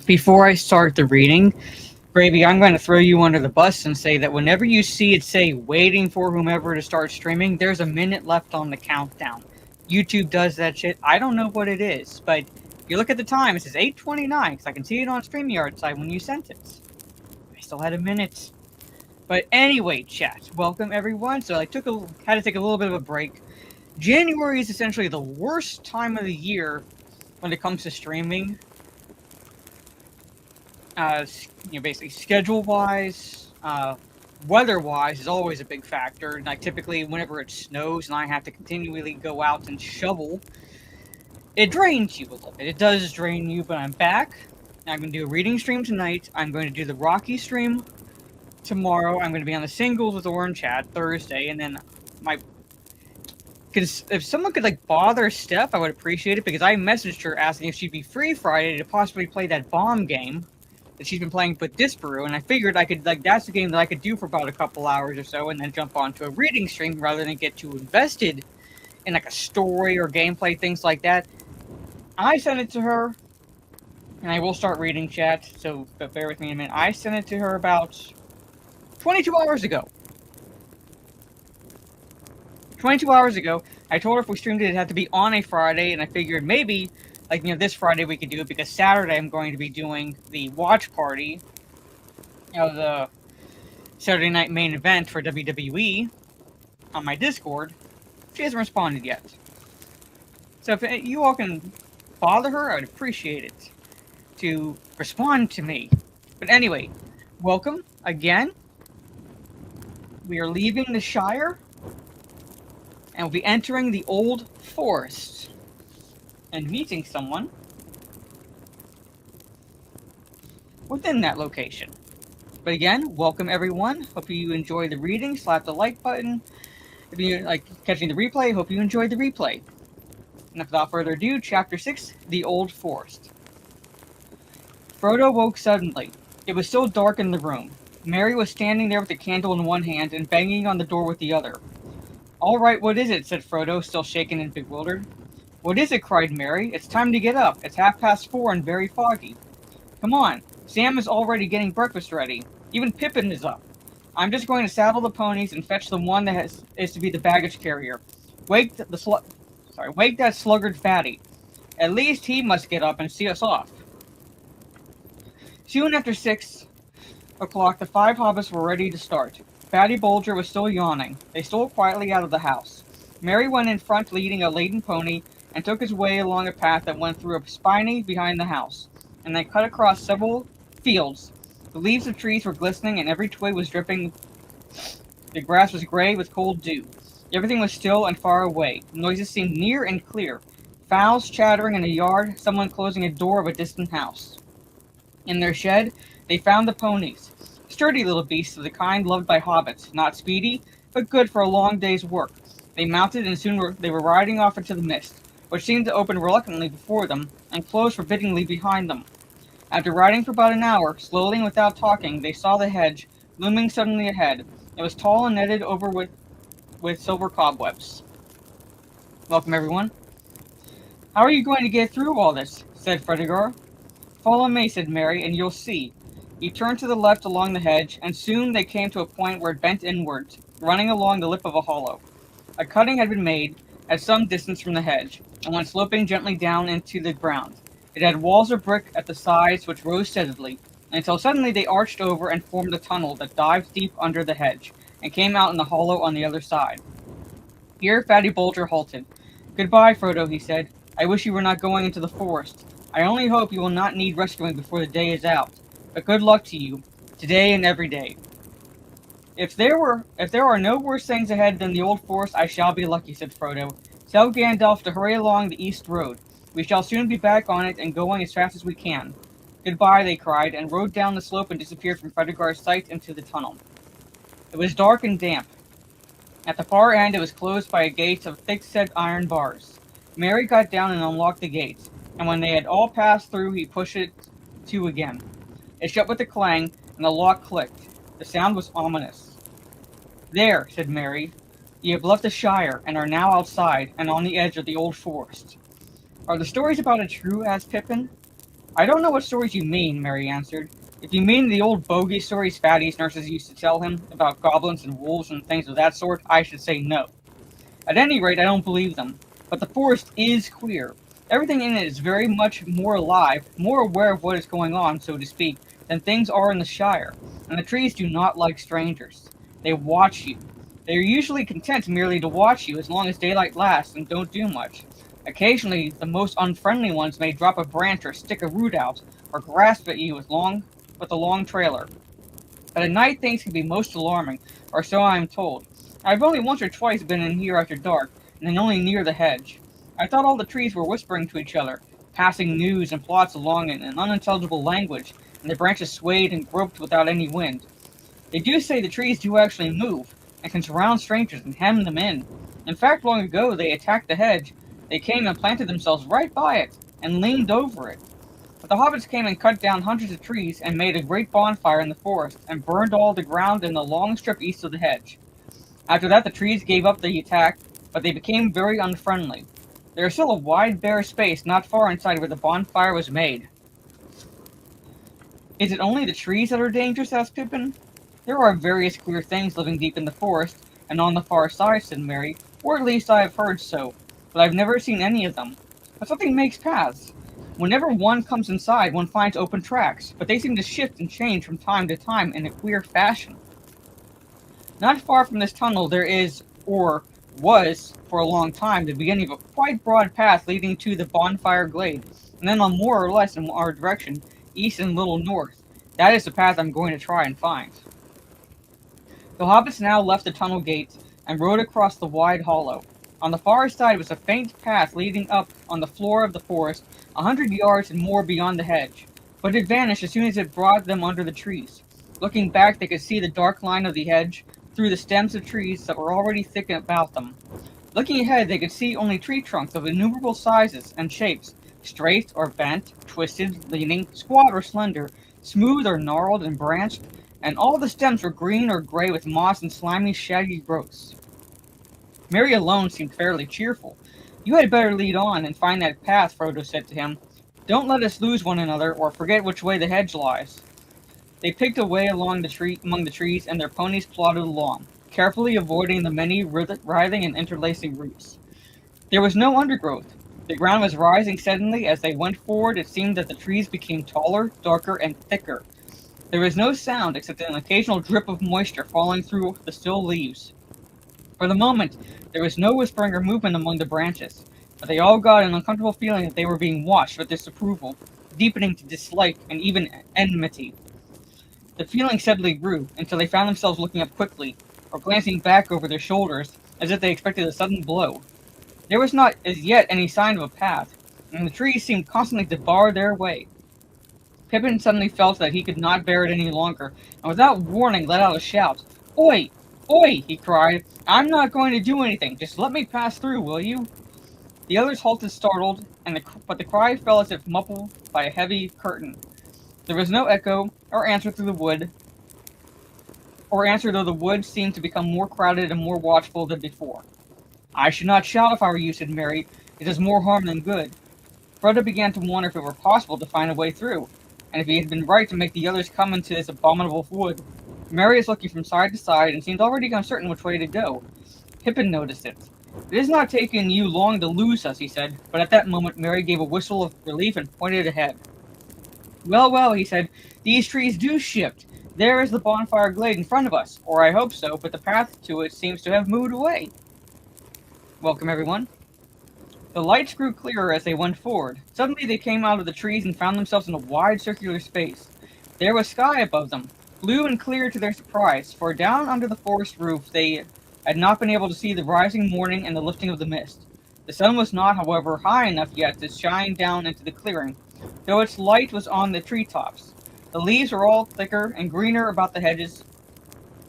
Before I start the reading, Gravy, I'm going to throw you under the bus and say that whenever you see it say waiting for whomever to start streaming, there's a minute left on the countdown. YouTube does that shit. I don't know what it is, but if you look at the time, it says 8:29 because I can see it on StreamYard side when you sent it. I still had a minute. But anyway, chat, welcome everyone. So I had to take a little bit of a break. January is essentially the worst time of the year when it comes to streaming. Basically schedule-wise, weather-wise is always a big factor. Like typically, whenever it snows and I have to continually go out and shovel, it drains you a little bit. It does drain you, but I'm back. I'm going to do a reading stream tonight. I'm going to do the Rocky stream tomorrow. I'm going to be on the singles with Orange Chat Thursday, and then because if someone could bother Steph, I would appreciate it, because I messaged her asking if she'd be free Friday to possibly play that bomb game that she's been playing with Disparu, and I figured I could that's the game that I could do for about a couple hours or so, and then jump onto a reading stream rather than get too invested in a story or gameplay, things like that. I sent it to her, and I will start reading chat, so bear with me a minute. I sent it to her about 22 hours ago. 22 hours ago, I told her if we streamed it, it had to be on a Friday, and I figured maybe, this Friday we could do it, because Saturday I'm going to be doing the watch party of the Saturday night main event for WWE on my Discord. She hasn't responded yet. So if you all can bother her, I would appreciate it to respond to me. But anyway, welcome again. We are leaving the Shire, and we'll be entering the Old Forest and meeting someone within that location. But again, welcome everyone. Hope you enjoy the reading. Slap the like button. If you like catching the replay, hope you enjoyed the replay. And without further ado, Chapter 6, The Old Forest. Frodo woke suddenly. It was still dark in the room. Mary was standing there with a candle in one hand and banging on the door with the other. "All right, what is it?" said Frodo, still shaken and bewildered. "What is it?" cried Mary. "It's time to get up. It's 4:30 and very foggy." "Come on. Sam is already getting breakfast ready. Even Pippin is up. I'm just going to saddle the ponies and fetch the one that is to be the baggage carrier. Wake that sluggard Fatty. At least he must get up and see us off." Soon after 6 o'clock, the 5 hobbits were ready to start. Fatty Bulger was still yawning. They stole quietly out of the house. Mary went in front leading a laden pony and took his way along a path that went through a spiny behind the house, and then cut across several fields. The leaves of trees were glistening and every twig was dripping. The grass was gray with cold dew. Everything was still and far away. Noises seemed near and clear. Fowls chattering in a yard, someone closing a door of a distant house. In their shed, they found the ponies. Sturdy little beasts of the kind loved by hobbits, not speedy, but good for a long day's work. They mounted, and soon they were riding off into the mist, which seemed to open reluctantly before them, and close forbiddingly behind them. After riding for about an hour, slowly and without talking, they saw the hedge, looming suddenly ahead. It was tall and netted over with silver cobwebs. "Welcome, everyone." "How are you going to get through all this?" said Fredegar. "Follow me," said Mary, "and you'll see." He turned to the left along the hedge, and soon they came to a point where it bent inwards, running along the lip of a hollow. A cutting had been made at some distance from the hedge, and went sloping gently down into the ground. It had walls of brick at the sides which rose steadily, until suddenly they arched over and formed a tunnel that dived deep under the hedge, and came out in the hollow on the other side. Here Fatty Bulger halted. "Goodbye, Frodo," he said. "I wish you were not going into the forest. I only hope you will not need rescuing before the day is out. But good luck to you, today and every day." If there are no worse things ahead than the Old Forest, I shall be lucky," said Frodo. "Tell Gandalf to hurry along the East Road. We shall soon be back on it and going as fast as we can." "Goodbye," they cried, and rode down the slope and disappeared from Fredegar's sight into the tunnel. It was dark and damp. At the far end, it was closed by a gate of thick-set iron bars. Mary got down and unlocked the gate, and when they had all passed through, he pushed it to again. It shut with a clang, and the lock clicked. The sound was ominous. "There," said Mary. "You have left the Shire, and are now outside, and on the edge of the Old Forest." "Are the stories about it true?" asked Pippin. I don't know what stories you mean, Mary answered. If you mean the old bogey stories Fatty's nurses used to tell him about goblins and wolves and things of that sort, I should say no. At any rate, I don't believe them. But the forest is queer. Everything in it is very much more alive, more aware of what is going on, so to speak, than things are in the Shire. And the trees do not like strangers. They watch you. They are usually content merely to watch you as long as daylight lasts and don't do much. Occasionally, the most unfriendly ones may drop a branch or stick a root out, or grasp at you with a long trailer. But at night things can be most alarming, or so I am told. I've only once or twice been in here after dark, and then only near the hedge. I thought all the trees were whispering to each other, passing news and plots along in an unintelligible language, and the branches swayed and groped without any wind. They do say the trees do actually move, and can surround strangers and hem them in. In fact, long ago they attacked the hedge. They came and planted themselves right by it, and leaned over it. But the hobbits came and cut down hundreds of trees, and made a great bonfire in the forest, and burned all the ground in the long strip east of the hedge. After that the trees gave up the attack, but they became very unfriendly. There is still a wide bare space not far inside where the bonfire was made. Is it only the trees that are dangerous? Asked Pippin. There are various queer things living deep in the forest, and on the far side, said Mary, or at least I have heard so, but I've never seen any of them. But something makes paths. Whenever one comes inside, one finds open tracks, but they seem to shift and change from time to time in a queer fashion. Not far from this tunnel there is, or was, for a long time, the beginning of a quite broad path leading to the bonfire glade, and then on more or less in our direction, east and a little north. That is the path I'm going to try and find. The hobbits now left the tunnel gate and rode across the wide hollow. On the far side was a faint path leading up on the floor of the forest, 100 yards and more beyond the hedge, but it vanished as soon as it brought them under the trees. Looking back, they could see the dark line of the hedge through the stems of trees that were already thick about them. Looking ahead, they could see only tree trunks of innumerable sizes and shapes, straight or bent, twisted, leaning, squat or slender, smooth or gnarled and branched, and all the stems were green or gray with moss and slimy, shaggy growths. Mary alone seemed fairly cheerful. You had better lead on and find that path, Frodo said to him. Don't let us lose one another, or forget which way the hedge lies. They picked a way along among the trees, and their ponies plodded along, carefully avoiding the many writhing and interlacing roots. There was no undergrowth. The ground was rising steadily. As they went forward, it seemed that the trees became taller, darker, and thicker. There was no sound except an occasional drip of moisture falling through the still leaves. For the moment, there was no whispering or movement among the branches, but they all got an uncomfortable feeling that they were being watched with disapproval, deepening to dislike and even enmity. The feeling steadily grew, until they found themselves looking up quickly, or glancing back over their shoulders, as if they expected a sudden blow. There was not as yet any sign of a path, and the trees seemed constantly to bar their way. Pippin suddenly felt that he could not bear it any longer, and without warning let out a shout. "Oi! Oi!" he cried. "I'm not going to do anything. Just let me pass through, will you?" The others halted startled, but the cry fell as if muffled by a heavy curtain. There was no echo, or answer though the wood seemed to become more crowded and more watchful than before. "I should not shout if I were you," said Mary. "It does more harm than good." Frodo began to wonder if it were possible to find a way through, and if he had been right to make the others come into this abominable wood. Mary was looking from side to side, and seemed already uncertain which way to go. Pippin noticed it. "It has not taken you long to lose us," he said, but at that moment Mary gave a whistle of relief and pointed ahead. "Well, well," he said, "these trees do shift. There is the bonfire glade in front of us, or I hope so, but the path to it seems to have moved away." Welcome, everyone. The lights grew clearer as they went forward. Suddenly they came out of the trees and found themselves in a wide circular space. There was sky above them, blue and clear to their surprise, for down under the forest roof they had not been able to see the rising morning and the lifting of the mist. The sun was not, however, high enough yet to shine down into the clearing, though its light was on the treetops. The leaves were all thicker and greener about the hedges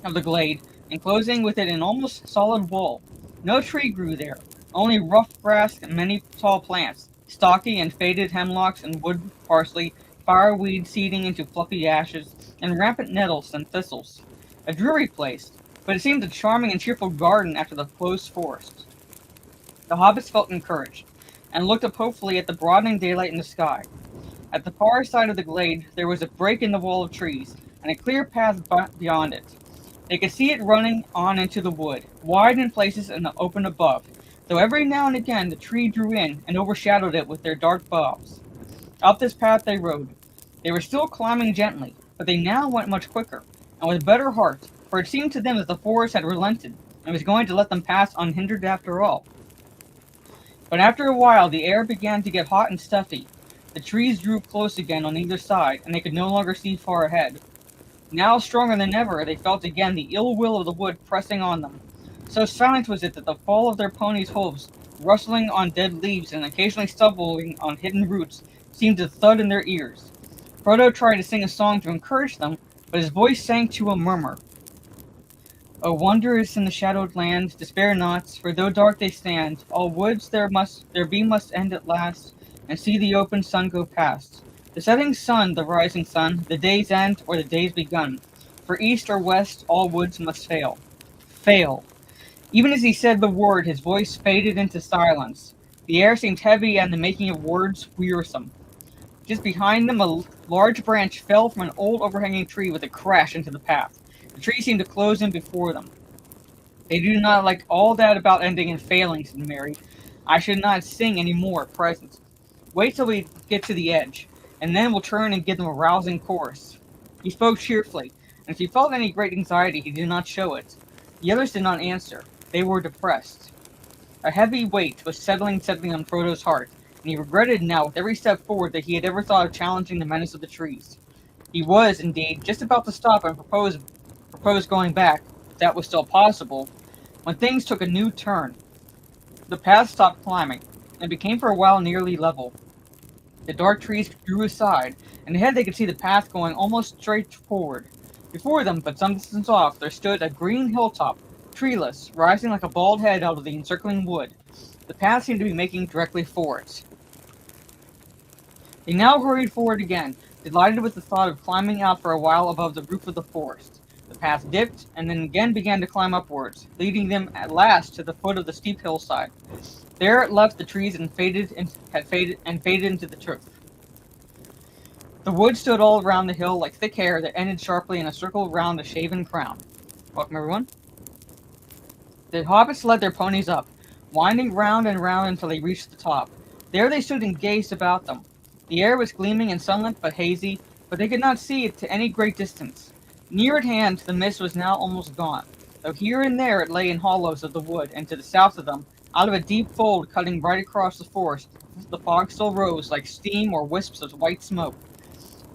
of the glade, enclosing with it an almost solid wall. No tree grew there, only rough grass and many tall plants, stocky and faded hemlocks and wood parsley, fireweed seeding into fluffy ashes, and rampant nettles and thistles. A dreary place, but it seemed a charming and cheerful garden after the close forest. The hobbits felt encouraged, and looked up hopefully at the broadening daylight in the sky. At the far side of the glade, there was a break in the wall of trees, and a clear path beyond it. They could see it running on into the wood, wide in places and open above, though every now and again the tree drew in and overshadowed it with their dark boughs. Up this path they rode. They were still climbing gently, but they now went much quicker, and with better heart, for it seemed to them that the forest had relented, and was going to let them pass unhindered after all. But after a while the air began to get hot and stuffy. The trees drew close again on either side, and they could no longer see far ahead. Now stronger than ever, they felt again the ill will of the wood pressing on them. So silent was it that the fall of their ponies' hooves, rustling on dead leaves and occasionally stumbling on hidden roots, seemed to thud in their ears. Frodo tried to sing a song to encourage them, but his voice sank to a murmur. O wanderers in the shadowed land, despair not, for though dark they stand, all woods there be must end at last, and see the open sun go past. The setting sun, the rising sun, the day's end or the day's begun. For east or west, all woods must fail. Fail. Even as he said the word, his voice faded into silence. The air seemed heavy and the making of words wearisome. Just behind them, a large branch fell from an old overhanging tree with a crash into the path. The tree seemed to close in before them. They do not like all that about ending and failing, said Mary. I should not sing any more at present. Wait till we get to the edge, and then we'll turn and give them a rousing chorus. He spoke cheerfully, and if he felt any great anxiety, he did not show it. The others did not answer. They were depressed. A heavy weight was settling on Frodo's heart, and he regretted now with every step forward that he had ever thought of challenging the menace of the trees. He was, indeed, just about to stop and propose going back, if that was still possible, when things took a new turn. The path stopped climbing, and became for a while nearly level. The dark trees drew aside, and ahead they could see the path going almost straight forward. Before them, but some distance off, there stood a green hilltop, treeless, rising like a bald head out of the encircling wood. The path seemed to be making directly for it. They now hurried forward again, delighted with the thought of climbing out for a while above the roof of the forest. The path dipped, and then again began to climb upwards, leading them at last to the foot of the steep hillside. There it left the trees and faded into the turf. The wood stood all around the hill like thick hair that ended sharply in a circle round a shaven crown. Welcome, everyone. The hobbits led their ponies up, winding round and round until they reached the top. There they stood and gazed about them. The air was gleaming and sunlit but hazy, but they could not see it to any great distance. Near at hand, the mist was now almost gone, though here and there it lay in hollows of the wood, and to the south of them, out of a deep fold cutting right across the forest, the fog still rose like steam or wisps of white smoke.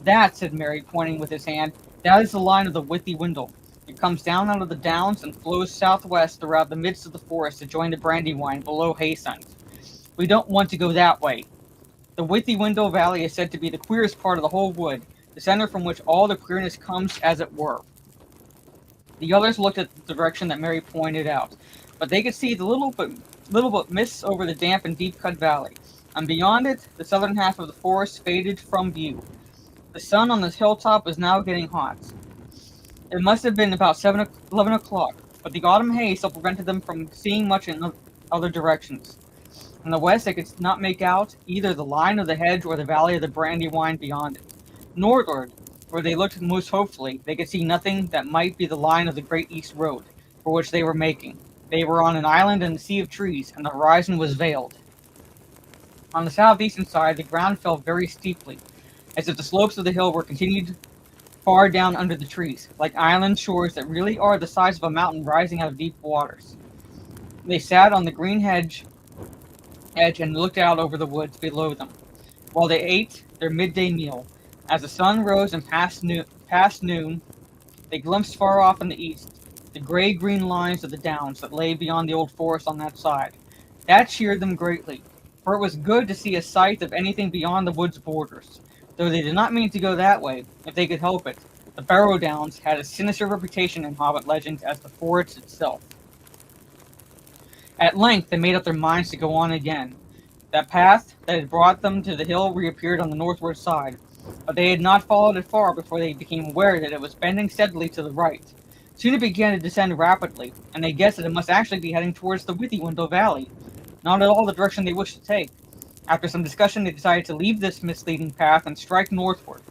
That, said Merry, pointing with his hand, that is the line of the Withywindle. It comes down out of the downs and flows southwest throughout the midst of the forest to join the Brandywine below Haysund. We don't want to go that way. The Withywindle Valley is said to be the queerest part of the whole wood, the center from which all the queerness comes, as it were. The others looked at the direction that Mary pointed out, but they could see the little but mists over the damp and deep-cut valley, and beyond it, the southern half of the forest faded from view. The sun on this hilltop was now getting hot. It must have been about 11 o'clock, but the autumn haze still prevented them from seeing much in other directions. In the west, they could not make out either the line of the hedge or the valley of the Brandywine beyond it. Northward, where they looked most hopefully, they could see nothing that might be the line of the Great East Road, for which they were making. They were on an island in a sea of trees, and the horizon was veiled. On the southeastern side, the ground fell very steeply, as if the slopes of the hill were continued far down under the trees, like island shores that really are the size of a mountain rising out of deep waters. They sat on the green edge and looked out over the woods below them, while they ate their midday meal. As the sun rose and past noon, they glimpsed far off in the east the gray-green lines of the downs that lay beyond the old forest on that side. That cheered them greatly, for it was good to see a sight of anything beyond the wood's borders, though they did not mean to go that way, if they could help it. The Barrow Downs had a sinister reputation in Hobbit legends as the forest itself. At length they made up their minds to go on again. That path that had brought them to the hill reappeared on the northward side, but they had not followed it far before they became aware that it was bending steadily to the right. Soon it began to descend rapidly, and they guessed that it must actually be heading towards the Withywindle Valley, not at all the direction they wished to take. After some discussion, they decided to leave this misleading path and strike northward.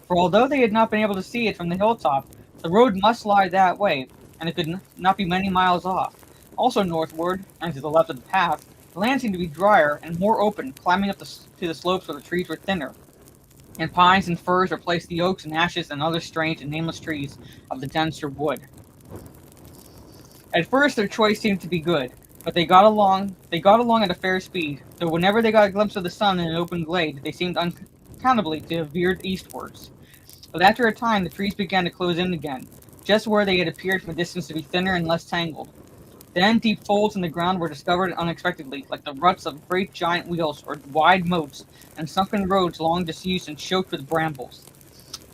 For although they had not been able to see it from the hilltop, the road must lie that way, and it could not be many miles off. Also northward, and to the left of the path, the land seemed to be drier and more open, climbing up to the slopes where the trees were thinner, and pines and firs replaced the oaks and ashes and other strange and nameless trees of the denser wood. At first, their choice seemed to be good, but they got along at a fair speed, though whenever they got a glimpse of the sun in an open glade, they seemed unaccountably to have veered eastwards. But after a time, the trees began to close in again, just where they had appeared from a distance to be thinner and less tangled. Then deep folds in the ground were discovered unexpectedly, like the ruts of great giant wheels or wide moats, and sunken roads long disused and choked with brambles.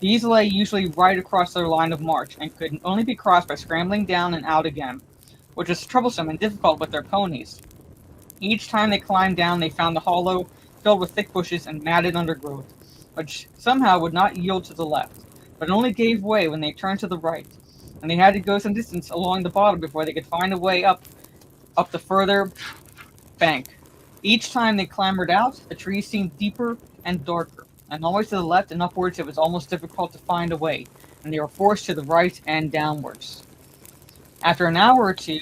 These lay usually right across their line of march, and could only be crossed by scrambling down and out again, which was troublesome and difficult with their ponies. Each time they climbed down, they found the hollow filled with thick bushes and matted undergrowth, which somehow would not yield to the left, but only gave way when they turned to the right, and they had to go some distance along the bottom before they could find a way up the further bank. Each time they clambered out, the trees seemed deeper and darker, and always to the left and upwards it was almost difficult to find a way, and they were forced to the right and downwards. After an hour or two,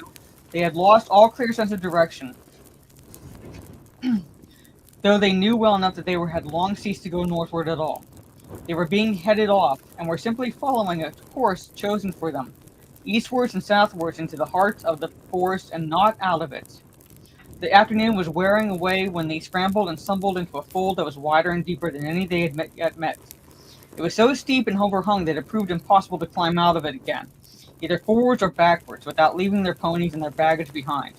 they had lost all clear sense of direction, though they knew well enough that they had long ceased to go northward at all. They were being headed off, and were simply following a course chosen for them, eastwards and southwards into the heart of the forest and not out of it. The afternoon was wearing away when they scrambled and stumbled into a fold that was wider and deeper than any they had yet met. It was so steep and overhung that it proved impossible to climb out of it again, either forwards or backwards, without leaving their ponies and their baggage behind.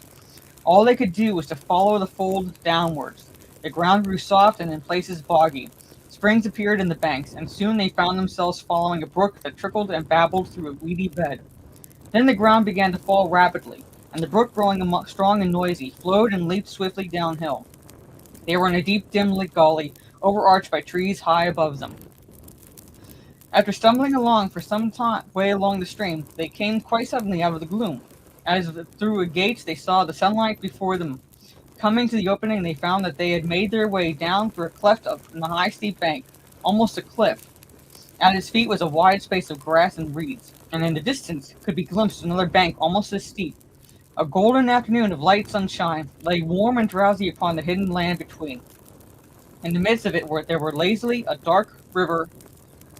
All they could do was to follow the fold downwards. The ground grew soft and in places boggy. Springs appeared in the banks, and soon they found themselves following a brook that trickled and babbled through a weedy bed. Then the ground began to fall rapidly, and the brook, growing strong and noisy, flowed and leaped swiftly downhill. They were in a deep, dim gully, overarched by trees high above them. After stumbling along for some way along the stream, they came quite suddenly out of the gloom. As through a gate, they saw the sunlight before them. Coming to the opening, they found that they had made their way down through a cleft in the high steep bank, almost a cliff. At its feet was a wide space of grass and reeds, and in the distance could be glimpsed another bank almost as steep. A golden afternoon of light sunshine lay warm and drowsy upon the hidden land between. In the midst of it there were lazily a dark river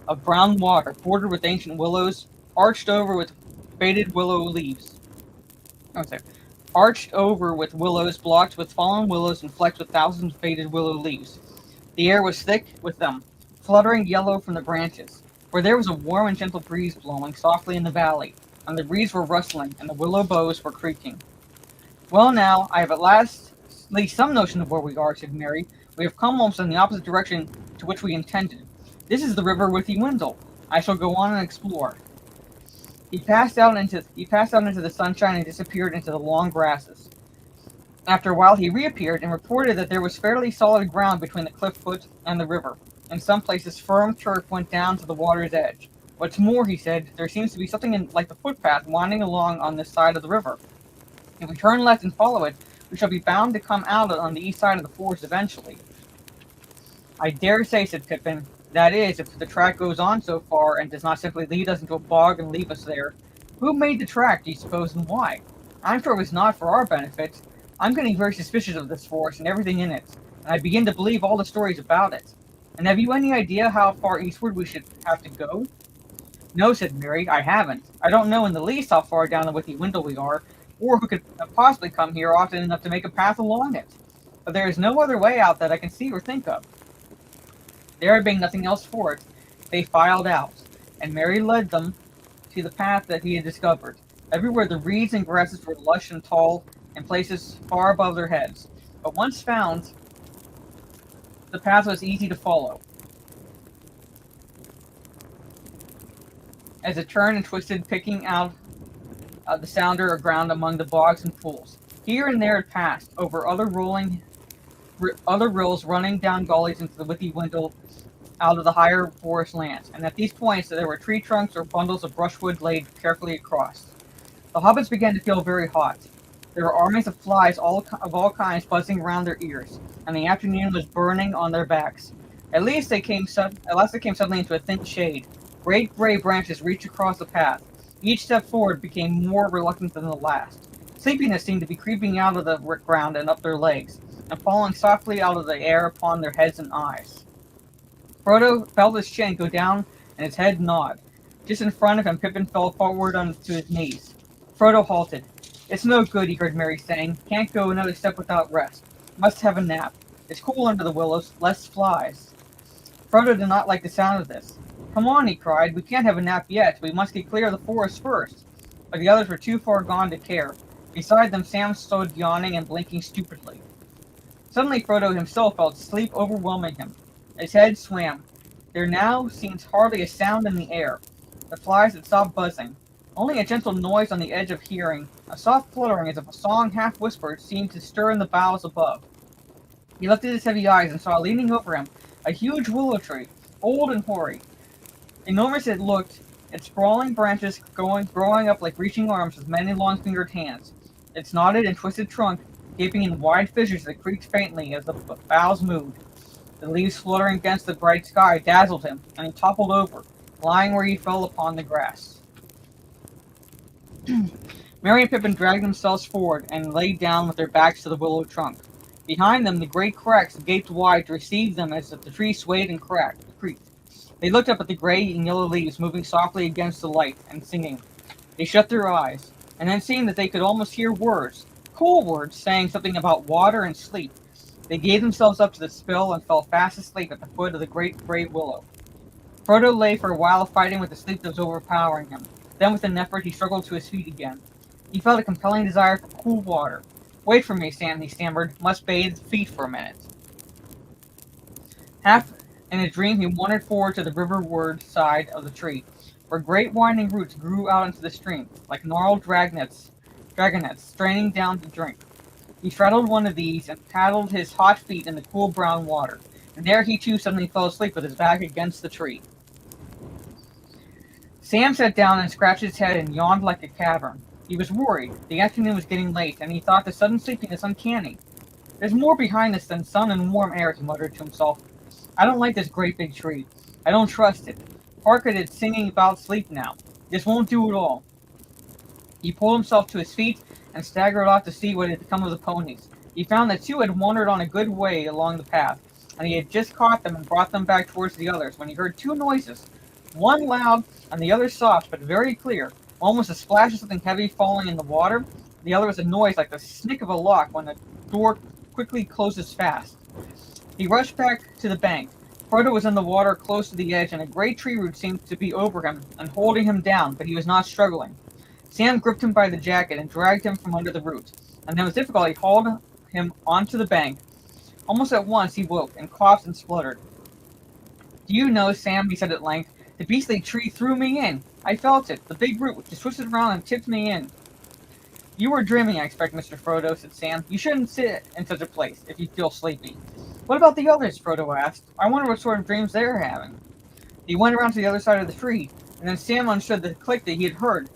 of brown water, bordered with ancient willows, arched over with faded willow leaves. Arched over with willows, blocked with fallen willows, and flecked with thousands of faded willow leaves. The air was thick with them, fluttering yellow from the branches, for there was a warm and gentle breeze blowing softly in the valley, and the reeds were rustling, and the willow boughs were creaking. "Well now, I have at least some notion of where we are," said Mary. "We have come almost in the opposite direction to which we intended. This is the river Withywindle. I shall go on and explore." He passed out into the sunshine and disappeared into the long grasses. After a while he reappeared and reported that there was fairly solid ground between the cliff foot and the river. In some places firm turf went down to the water's edge. "What's more," he said, "there seems to be something like the footpath winding along on this side of the river. If we turn left and follow it, we shall be bound to come out on the east side of the forest eventually." "I dare say," said Pippin. "That is, if the track goes on so far and does not simply lead us into a bog and leave us there. Who made the track, do you suppose, and why? I'm sure it was not for our benefit. I'm getting very suspicious of this forest and everything in it, and I begin to believe all the stories about it. And have you any idea how far eastward we should have to go?" "No," said Mary, "I haven't. I don't know in the least how far down the Withywindle we are, or who could possibly come here often enough to make a path along it. But there is no other way out that I can see or think of." There being nothing else for it, they filed out, and Mary led them to the path that he had discovered. Everywhere the reeds and grasses were lush and tall, in places far above their heads. But once found, the path was easy to follow, as it turned and twisted, picking out the sounder or ground among the bogs and pools. Here and there it passed over other rills running down gullies into the Withywindle out of the higher forest lands, and at these points there were tree trunks or bundles of brushwood laid carefully across. The hobbits began to feel very hot. There were armies of flies of all kinds buzzing around their ears, and the afternoon was burning on their backs. At last they came suddenly into a thin shade. Great gray branches reached across the path. Each step forward became more reluctant than the last. Sleepiness seemed to be creeping out of the ground and up their legs, and falling softly out of the air upon their heads and eyes. Frodo felt his chin go down and his head nod. Just in front of him, Pippin fell forward onto his knees. Frodo halted. "It's no good," he heard Merry saying. "Can't go another step without rest. Must have a nap. It's cool under the willows, less flies." Frodo did not like the sound of this. "Come on," he cried. "We can't have a nap yet. We must get clear of the forest first." But the others were too far gone to care. Beside them, Sam stood yawning and blinking stupidly. Suddenly, Frodo himself felt sleep overwhelming him. His head swam. There now seemed hardly a sound in the air. The flies had stopped buzzing. Only a gentle noise on the edge of hearing, a soft fluttering as if a song half whispered, seemed to stir in the boughs above. He lifted his heavy eyes and saw leaning over him a huge willow tree, old and hoary. Enormous it looked, its sprawling branches growing up like reaching arms with many long-fingered hands. Its knotted and twisted trunk gaping in wide fissures that creaked faintly as the boughs moved. The leaves fluttering against the bright sky dazzled him, and he toppled over, lying where he fell upon the grass. Merry and Pippin dragged themselves forward and lay down with their backs to the willow trunk. Behind them, the great cracks gaped wide to receive them as if the tree swayed and creaked. They looked up at the gray and yellow leaves moving softly against the light and singing. They shut their eyes, and then seeing that they could almost hear words, cool words saying something about water and sleep, they gave themselves up to the spell and fell fast asleep at the foot of the great gray willow. Frodo lay for a while fighting with the sleep that was overpowering him. Then with an effort he struggled to his feet again. He felt a compelling desire for cool water. "Wait for me, Sam," he stammered. "Must bathe feet for a minute." Half in a dream he wandered forward to the riverward side of the tree, where great winding roots grew out into the stream, like gnarled dragonets straining down to drink. He straddled one of these and paddled his hot feet in the cool brown water, and there he too suddenly fell asleep with his back against the tree. Sam sat down and scratched his head and yawned like a cavern. He was worried. The afternoon was getting late, and he thought the sudden sleepiness uncanny. "There's more behind this than sun and warm air," he muttered to himself. "I don't like this great big tree. I don't trust it. Hark at it singing about sleep now. This won't do at all." He pulled himself to his feet and staggered off to see what had become of the ponies. He found that two had wandered on a good way along the path, and he had just caught them and brought them back towards the others when he heard two noises, one loud and the other soft but very clear. One was a splash of something heavy falling in the water. The other was a noise like the snick of a lock when a door quickly closes fast. He rushed back to the bank. Frodo was in the water close to the edge, and a great tree root seemed to be over him and holding him down, but he was not struggling. Sam gripped him by the jacket and dragged him from under the root, and then with difficulty hauled him onto the bank. Almost at once he woke, and coughed and spluttered. "Do you know, Sam," he said at length, "the beastly tree threw me in. I felt it, the big root, just twisted around and tipped me in." "You were dreaming, I expect, Mr. Frodo," said Sam. "You shouldn't sit in such a place, if you feel sleepy." "What about the others?" Frodo asked. "I wonder what sort of dreams they're having." He went around to the other side of the tree, and then Sam understood the click that he had heard.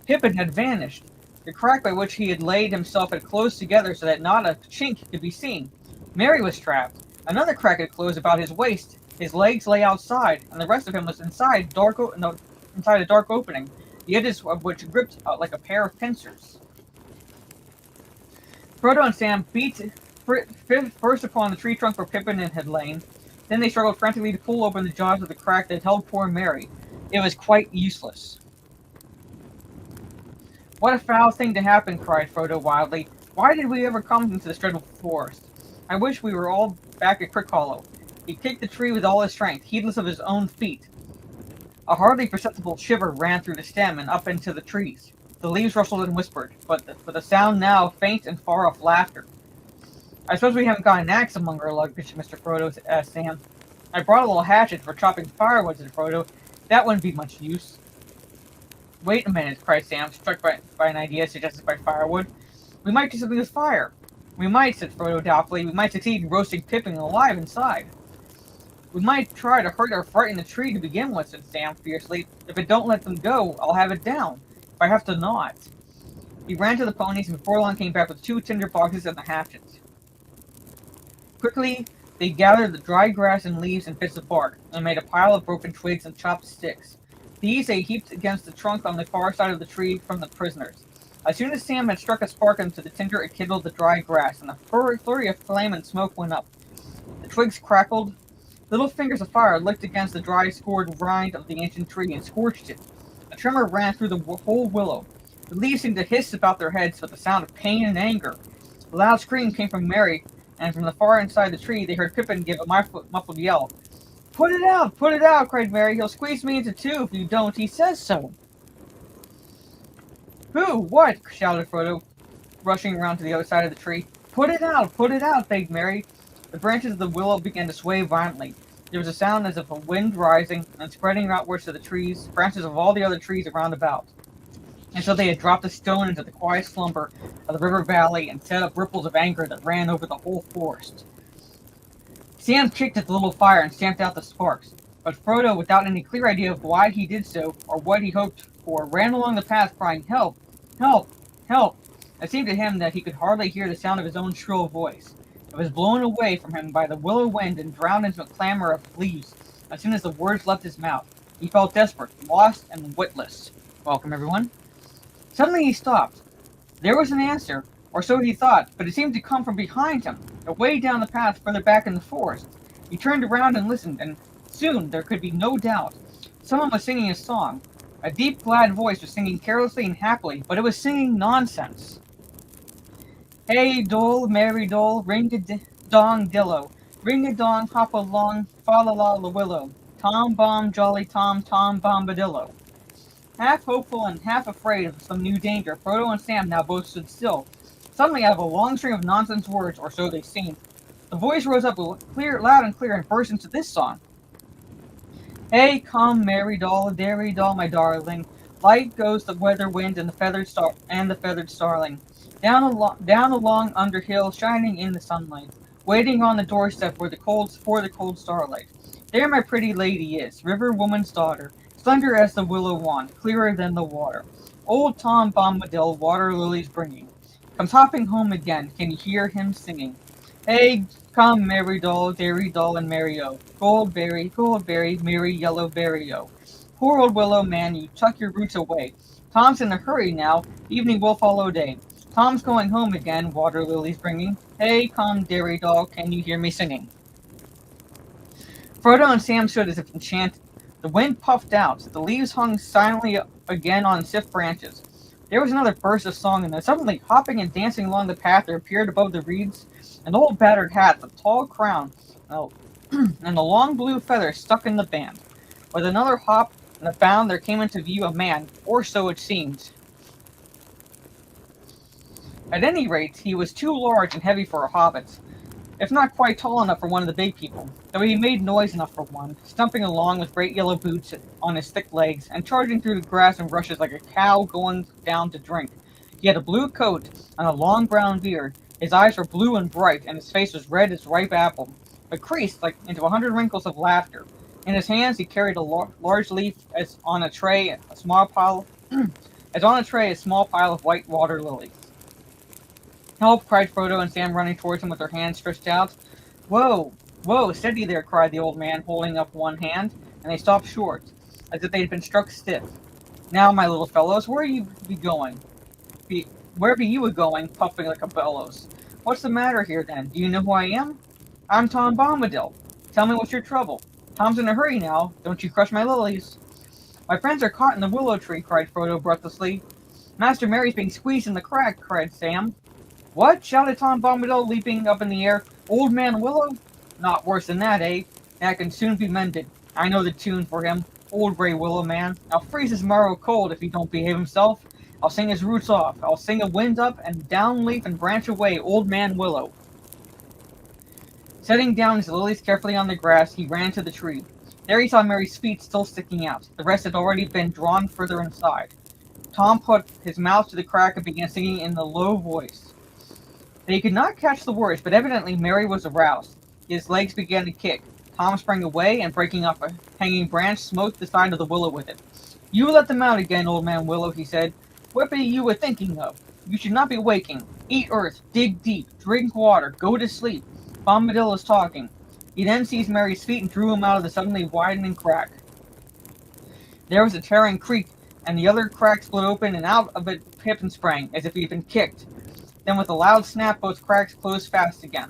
Pippin had vanished. The crack by which he had laid himself had closed together so that not a chink could be seen. Merry was trapped. Another crack had closed about his waist. His legs lay outside, and the rest of him was inside a dark opening, the edges of which gripped like a pair of pincers. Frodo and Sam beat first upon the tree trunk where Pippin had lain. Then they struggled frantically to pull open the jaws of the crack that held poor Merry. It was quite useless. "What a foul thing to happen!" cried Frodo wildly. "Why did we ever come into this dreadful forest? I wish we were all back at Crickhollow." He kicked the tree with all his strength, heedless of his own feet. A hardly perceptible shiver ran through the stem and up into the trees. The leaves rustled and whispered, but the sound now faint and far-off laughter. "I suppose we haven't got an axe among our luggage, Mr. Frodo," asked Sam. "I brought a little hatchet for chopping firewood," said Frodo. "That wouldn't be much use." "Wait a minute," cried Sam, struck by an idea suggested by firewood. "We might do something with fire." "We might," said Frodo doubtfully. "We might succeed in roasting Pippin alive inside." "We might try to hurt or frighten the tree to begin with," said Sam fiercely. "If it don't let them go, I'll have it down. If I have to gnaw it." He ran to the ponies and before long came back with 2 tinder boxes and the hatchets. Quickly, they gathered the dry grass and leaves and bits of bark, and made a pile of broken twigs and chopped sticks. These they heaped against the trunk on the far side of the tree from the prisoners. As soon as Sam had struck a spark into the tinder, it kindled the dry grass, and a flurry of flame and smoke went up. The twigs crackled. Little fingers of fire licked against the dry, scored rind of the ancient tree and scorched it. A tremor ran through the whole willow. The leaves seemed to hiss about their heads with the sound of pain and anger. A loud scream came from Mary, and from the far inside the tree they heard Pippin give a muffled yell. Put it out! Put it out! Cried Mary. He'll squeeze me into 2 if you don't. He says so. Who? What? Shouted Frodo, rushing around to the other side of the tree. Put it out! Put it out! Begged Mary. The branches of the willow began to sway violently. There was a sound as of a wind rising and spreading outwards to the trees, branches of all the other trees around about. And so they had dropped a stone into the quiet slumber of the river valley and set up ripples of anger that ran over the whole forest. Sam kicked at the little fire and stamped out the sparks, but Frodo, without any clear idea of why he did so or what he hoped for, ran along the path crying, Help! Help! Help! It seemed to him that he could hardly hear the sound of his own shrill voice. It was blown away from him by the willow wind and drowned into a clamor of leaves as soon as the words left his mouth. He felt desperate, lost, and witless. Welcome, everyone. Suddenly he stopped. There was an answer, or so he thought, but it seemed to come from behind him, away down the path further back in the forest. He turned around and listened, and soon there could be no doubt. Someone was singing a song. A deep, glad voice was singing carelessly and happily, but it was singing nonsense. Hey, dole, merry dole, ring-a-dong dillo, ring-a-dong, hop-along, fa-la-la-la-willow, tom-bomb, jolly tom, tom-bombadillo. Half hopeful and half afraid of some new danger, Frodo and Sam now both stood still. Suddenly, out of a long string of nonsense words, or so they seemed, the voice rose up loud and clear and burst into this song. Hey, come, merry doll, dairy doll, my darling. Light goes the weather wind and the feathered starling. Down along under hill, shining in the sunlight, waiting on the doorstep for the cold starlight. There my pretty lady is, river woman's daughter, slender as the willow wand, clearer than the water. Old Tom Bombadil, water lilies bringing, comes hopping home again. Can you hear him singing? Hey, come, merry doll, dairy doll, and merry-o. Goldberry, merry yellow berry-o. Poor old willow man, you tuck your roots away. Tom's in a hurry now, evening will follow day. Tom's going home again, water lilies bringing. Hey, come, dairy doll, can you hear me singing? Frodo and Sam stood as if enchanted. The wind puffed out. The leaves hung silently again on stiff branches. There was another burst of song, and then suddenly, hopping and dancing along the path, there appeared above the reeds an old battered hat, a tall crown, and a long blue feather stuck in the band. With another hop and a bound, there came into view a man, or so it seemed. At any rate, he was too large and heavy for a hobbit, if not quite tall enough for one of the big people, though he made noise enough for one, stumping along with great yellow boots on his thick legs, and charging through the grass and rushes like a cow going down to drink. He had a blue coat and a long brown beard. His eyes were blue and bright, and his face was red as ripe apple, but creased like into 100 wrinkles of laughter. In his hands he carried a large leaf, as on a tray a small pile of white water lilies. Help! Cried Frodo and Sam, running towards him with their hands stretched out. Whoa! Whoa! Steady there! Cried the old man, holding up one hand, and they stopped short, as if they had been struck stiff. Now, my little fellows, where be you going? Where be you a-going, puffing like a bellows? What's the matter here, then? Do you know who I am? I'm Tom Bombadil. Tell me what's your trouble. Tom's in a hurry now. Don't you crush my lilies. My friends are caught in the willow tree, cried Frodo breathlessly. Master Mary's being squeezed in the crack, cried Sam. What? Shouted Tom Bombadil, leaping up in the air. Old Man Willow? Not worse than that, eh? That can soon be mended. I know the tune for him. Old Grey Willow Man. I'll freeze his marrow cold if he don't behave himself. I'll sing his roots off. I'll sing a wind up and down leaf and branch away, Old Man Willow. Setting down his lilies carefully on the grass, he ran to the tree. There he saw Mary's feet still sticking out. The rest had already been drawn further inside. Tom put his mouth to the crack and began singing in a low voice. They could not catch the words, but evidently Mary was aroused. His legs began to kick. Tom sprang away, and breaking up a hanging branch, smote the side of the willow with it. You let them out again, Old Man Willow, he said. What be you a-thinking of? You should not be waking. Eat earth, dig deep, drink water, go to sleep. Bombadil is talking. He then seized Merry's feet and drew him out of the suddenly widening crack. There was a tearing creak, and the other crack split open, and out of it Pippin sprang, as if he had been kicked. Then with a loud snap, both cracks closed fast again.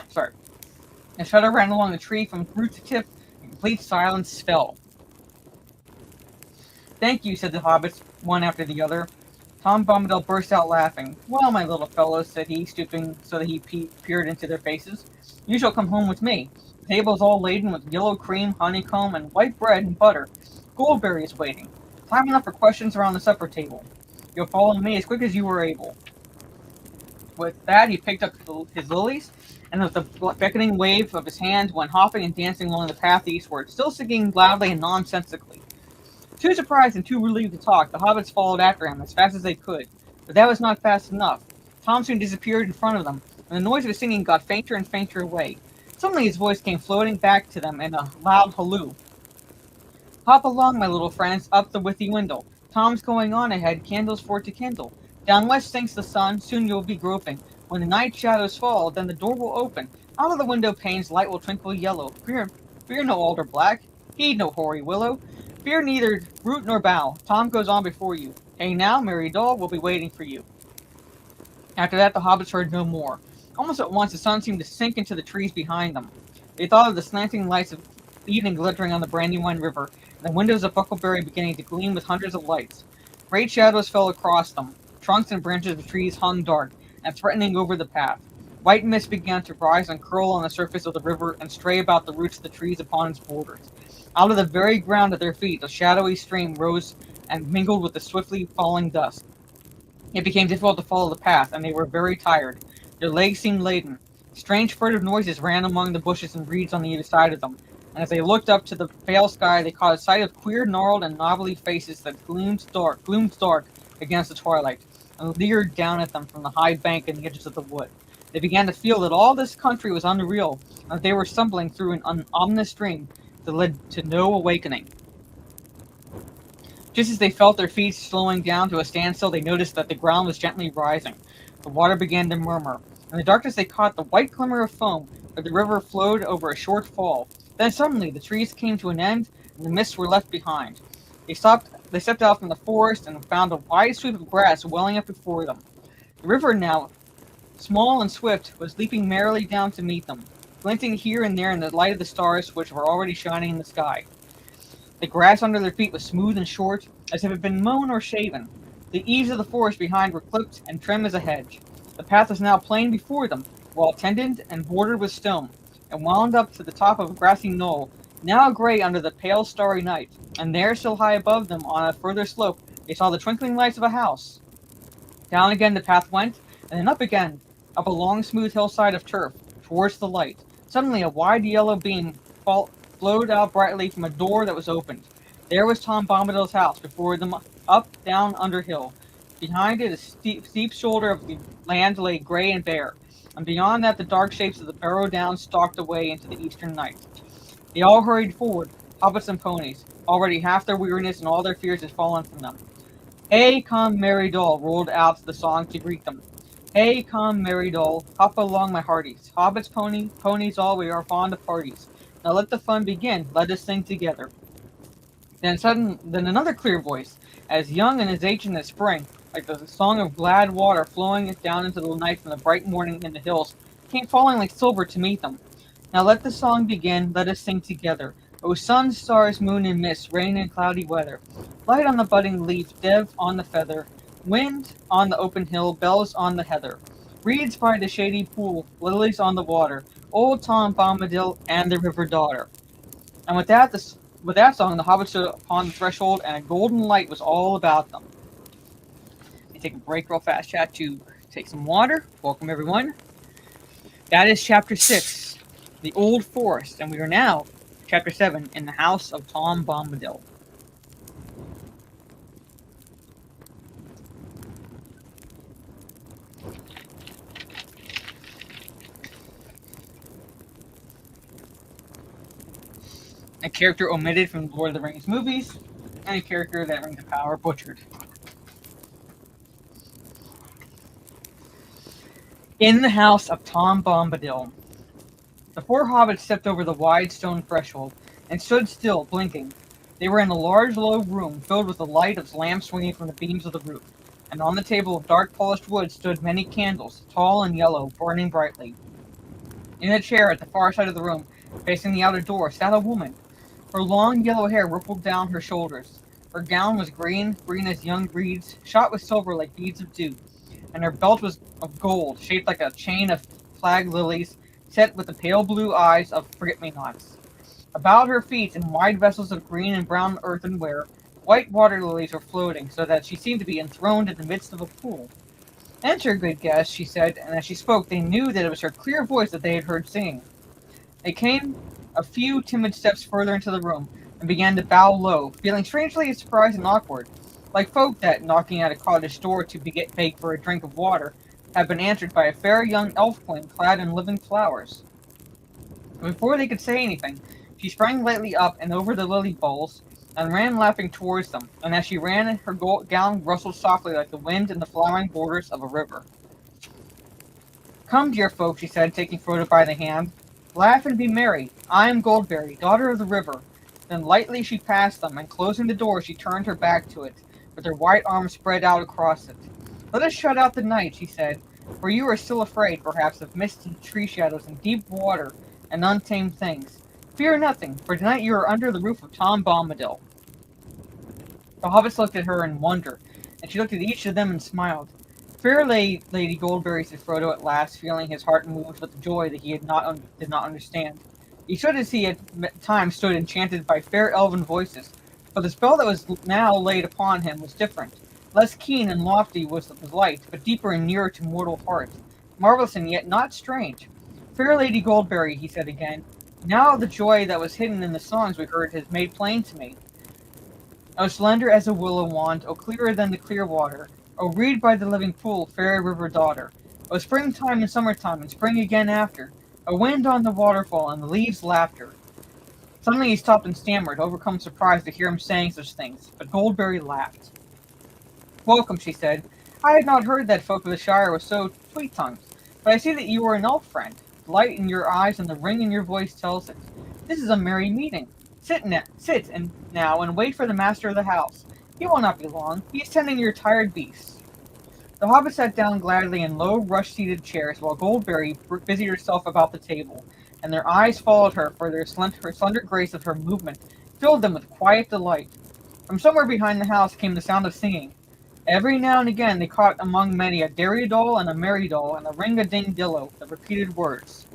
Sorry. A shudder ran along the tree from root to tip, and complete silence fell. Thank you, said the hobbits, one after the other. Tom Bombadil burst out laughing. Well, my little fellows, said he, stooping so that he peered into their faces, you shall come home with me. The table is all laden with yellow cream, honeycomb, and white bread and butter. Goldberry is waiting. Time enough for questions around the supper table. You'll follow me as quick as you are able. With that, he picked up his lilies, and with a beckoning wave of his hand, went hopping and dancing along the path eastward, still singing loudly and nonsensically. Too surprised and too relieved to talk, the hobbits followed after him as fast as they could. But that was not fast enough. Tom soon disappeared in front of them, and the noise of his singing got fainter and fainter away. Suddenly his voice came floating back to them in a loud halloo. Hop along, my little friends, up the withy window. Tom's going on ahead, candles for to kindle. Down west sinks the sun, soon you'll be groping. When the night shadows fall, then the door will open. Out of the window panes light will twinkle yellow. Fear no alder black, heed no hoary willow. Fear neither root nor bough, Tom goes on before you. Hey now, merry doll, we'll be waiting for you. After that, the hobbits heard no more. Almost at once, the sun seemed to sink into the trees behind them. They thought of the slanting lights of evening glittering on the Brandywine River, and the windows of Bucklebury beginning to gleam with hundreds of lights. Great shadows fell across them. Trunks and branches of trees hung dark and threatening over the path. White mist began to rise and curl on the surface of the river and stray about the roots of the trees upon its borders. Out of the very ground at their feet, a shadowy stream rose and mingled with the swiftly falling dusk. It became difficult to follow the path, and they were very tired. Their legs seemed laden. Strange furtive noises ran among the bushes and reeds on either side of them, and as they looked up to the pale sky, they caught a sight of queer, gnarled, and knobbly faces that gloomed dark against the twilight, and leered down at them from the high bank and the edges of the wood. They began to feel that all this country was unreal, and that they were stumbling through an ominous dream that led to no awakening. Just as they felt their feet slowing down to a standstill, they noticed that the ground was gently rising. The water began to murmur. In the darkness they caught the white glimmer of foam, where the river flowed over a short fall. Then suddenly the trees came to an end, and the mists were left behind. They stepped out from the forest and found a wide sweep of grass welling up before them. The river now, small and swift, was leaping merrily down to meet them, glinting here and there in the light of the stars which were already shining in the sky. The grass under their feet was smooth and short, as if it had been mown or shaven. The eaves of the forest behind were clipped and trim as a hedge. The path was now plain before them, well tended and bordered with stone, and wound up to the top of a grassy knoll, now gray under the pale starry night, and there, still high above them on a further slope, they saw the twinkling lights of a house. Down again the path went, and then up again, up a long smooth hillside of turf, towards the light. Suddenly a wide yellow beam flowed out brightly from a door that was opened. There was Tom Bombadil's house, before them, up, down, under hill. Behind it, a steep shoulder of the land lay gray and bare, and beyond that the dark shapes of the Barrow Downs stalked away into the eastern night. They all hurried forward, hobbits and ponies. Already half their weariness and all their fears had fallen from them. Hey, come, merry doll, rolled out the song to greet them. Hey, come, merry doll, hop along, my hearties. Hobbits, ponies all, we are fond of parties. Now let the fun begin, let us sing together. Then another clear voice, as young and as ancient as spring, like the song of glad water flowing down into the night from the bright morning in the hills, came falling like silver to meet them. Now let the song begin, let us sing together. O sun, stars, moon, and mist, rain and cloudy weather. Light on the budding leaf, dew on the feather, wind on the open hill, bells on the heather. Reeds by the shady pool, lilies on the water, old Tom Bombadil and the river daughter. And with that song, the hobbits stood upon the threshold, and a golden light was all about them. Let me take a break real fast, chat, to take some water. Welcome, everyone. That is Chapter 6, The Old Forest, and we are now, Chapter 7, In the House of Tom Bombadil. A character omitted from the Lord of the Rings movies, and a character that Rings of Power butchered. In the house of Tom Bombadil. The four hobbits stepped over the wide stone threshold and stood still, blinking. They were in a large, low room filled with the light of lamps swinging from the beams of the roof, and on the table of dark polished wood stood many candles, tall and yellow, burning brightly. In a chair at the far side of the room, facing the outer door, sat a woman. Her long yellow hair rippled down her shoulders. Her gown was green as young reeds, shot with silver like beads of dew, and her belt was of gold, shaped like a chain of flag lilies, set with the pale blue eyes of forget-me-nots. About her feet, in wide vessels of green and brown earthenware, white water lilies were floating, so that she seemed to be enthroned in the midst of a pool. "Enter, good guest," she said, and as she spoke they knew that it was her clear voice that they had heard singing. They came a few timid steps further into the room, and began to bow low, feeling strangely surprised and awkward, like folk that, knocking at a cottage door to beg for a drink of water, have been answered by a fair young elf queen clad in living flowers. Before they could say anything, she sprang lightly up and over the lily bowls, and ran laughing towards them, and as she ran her gown rustled softly like the wind in the flowering borders of a river. "Come, dear folk," she said, taking Frodo by the hand. "Laugh and be merry. I am Goldberry, daughter of the river." Then lightly she passed them, and closing the door she turned her back to it, with her white arms spread out across it. "Let us shut out the night," she said, "for you are still afraid, perhaps, of misty tree shadows and deep water and untamed things. Fear nothing, for tonight you are under the roof of Tom Bombadil." The hobbits looked at her in wonder, and she looked at each of them and smiled. "Fair Lady Goldberry," said Frodo at last, feeling his heart moved with the joy that he did not understand. He stood as he at times stood enchanted by fair elven voices, but the spell that was now laid upon him was different. Less keen and lofty was the light, but deeper and nearer to mortal heart. Marvelous and yet not strange. "Fair Lady Goldberry," he said again, "now the joy that was hidden in the songs we heard has made plain to me. O slender as a willow wand, O clearer than the clear water, O reed by the living pool, fair river daughter, O springtime and summertime, and spring again after, O wind on the waterfall, and the leaves' laughter." Suddenly he stopped and stammered, overcome surprise to hear him saying such things, but Goldberry laughed. "Welcome," she said. "I had not heard that folk of the Shire were so sweet-tongued, but I see that you are an elf friend. The light in your eyes and the ring in your voice tells it. This is a merry meeting. Sit now and wait for the master of the house. He will not be long. He is tending your tired beasts." The hobbit sat down gladly in low, rush-seated chairs, while Goldberry busied herself about the table, and their eyes followed her, for her slender grace of her movement filled them with quiet delight. From somewhere behind the house came the sound of singing. Every now and again they caught among many a derry-doll and a merry-doll and a ring-a-ding-dillo that repeated words.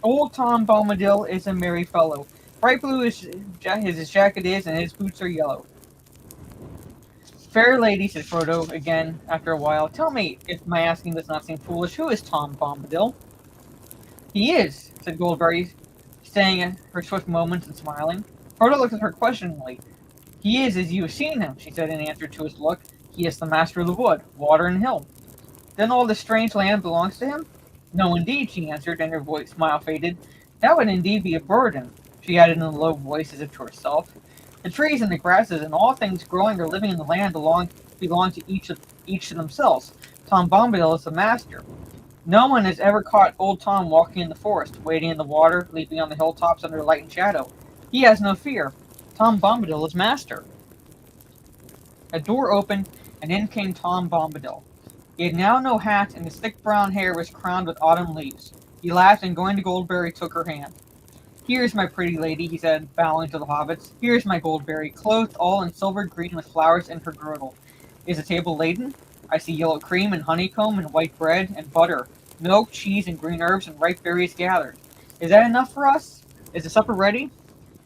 "Old Tom Bombadil is a merry fellow. Bright blue his jacket is, and his boots are yellow." "Fair lady," said Frodo again after a while, "tell me, if my asking does not seem foolish, who is Tom Bombadil?" "He is," said Goldberry, staying her swift moments and smiling. Frodo looked at her questioningly. "He is as you have seen him," she said in answer to his look. "He is the master of the wood, water, and hill." "Then all this strange land belongs to him?" "No, indeed," she answered, and her smile faded. "That would indeed be a burden," she added in a low voice as if to herself. "The trees and the grasses and all things growing or living in the land belong to each to themselves. Tom Bombadil is the master. No one has ever caught old Tom walking in the forest, wading in the water, leaping on the hilltops under light and shadow. He has no fear. Tom Bombadil is master." A door opened, and in came Tom Bombadil. He had now no hat, and his thick brown hair was crowned with autumn leaves. He laughed, and going to Goldberry, took her hand. "Here is my pretty lady," he said, bowing to the hobbits. "Here is my Goldberry, clothed all in silver green with flowers in her girdle. Is the table laden? I see yellow cream and honeycomb and white bread and butter, milk, cheese, and green herbs and ripe berries gathered. Is that enough for us? Is the supper ready?"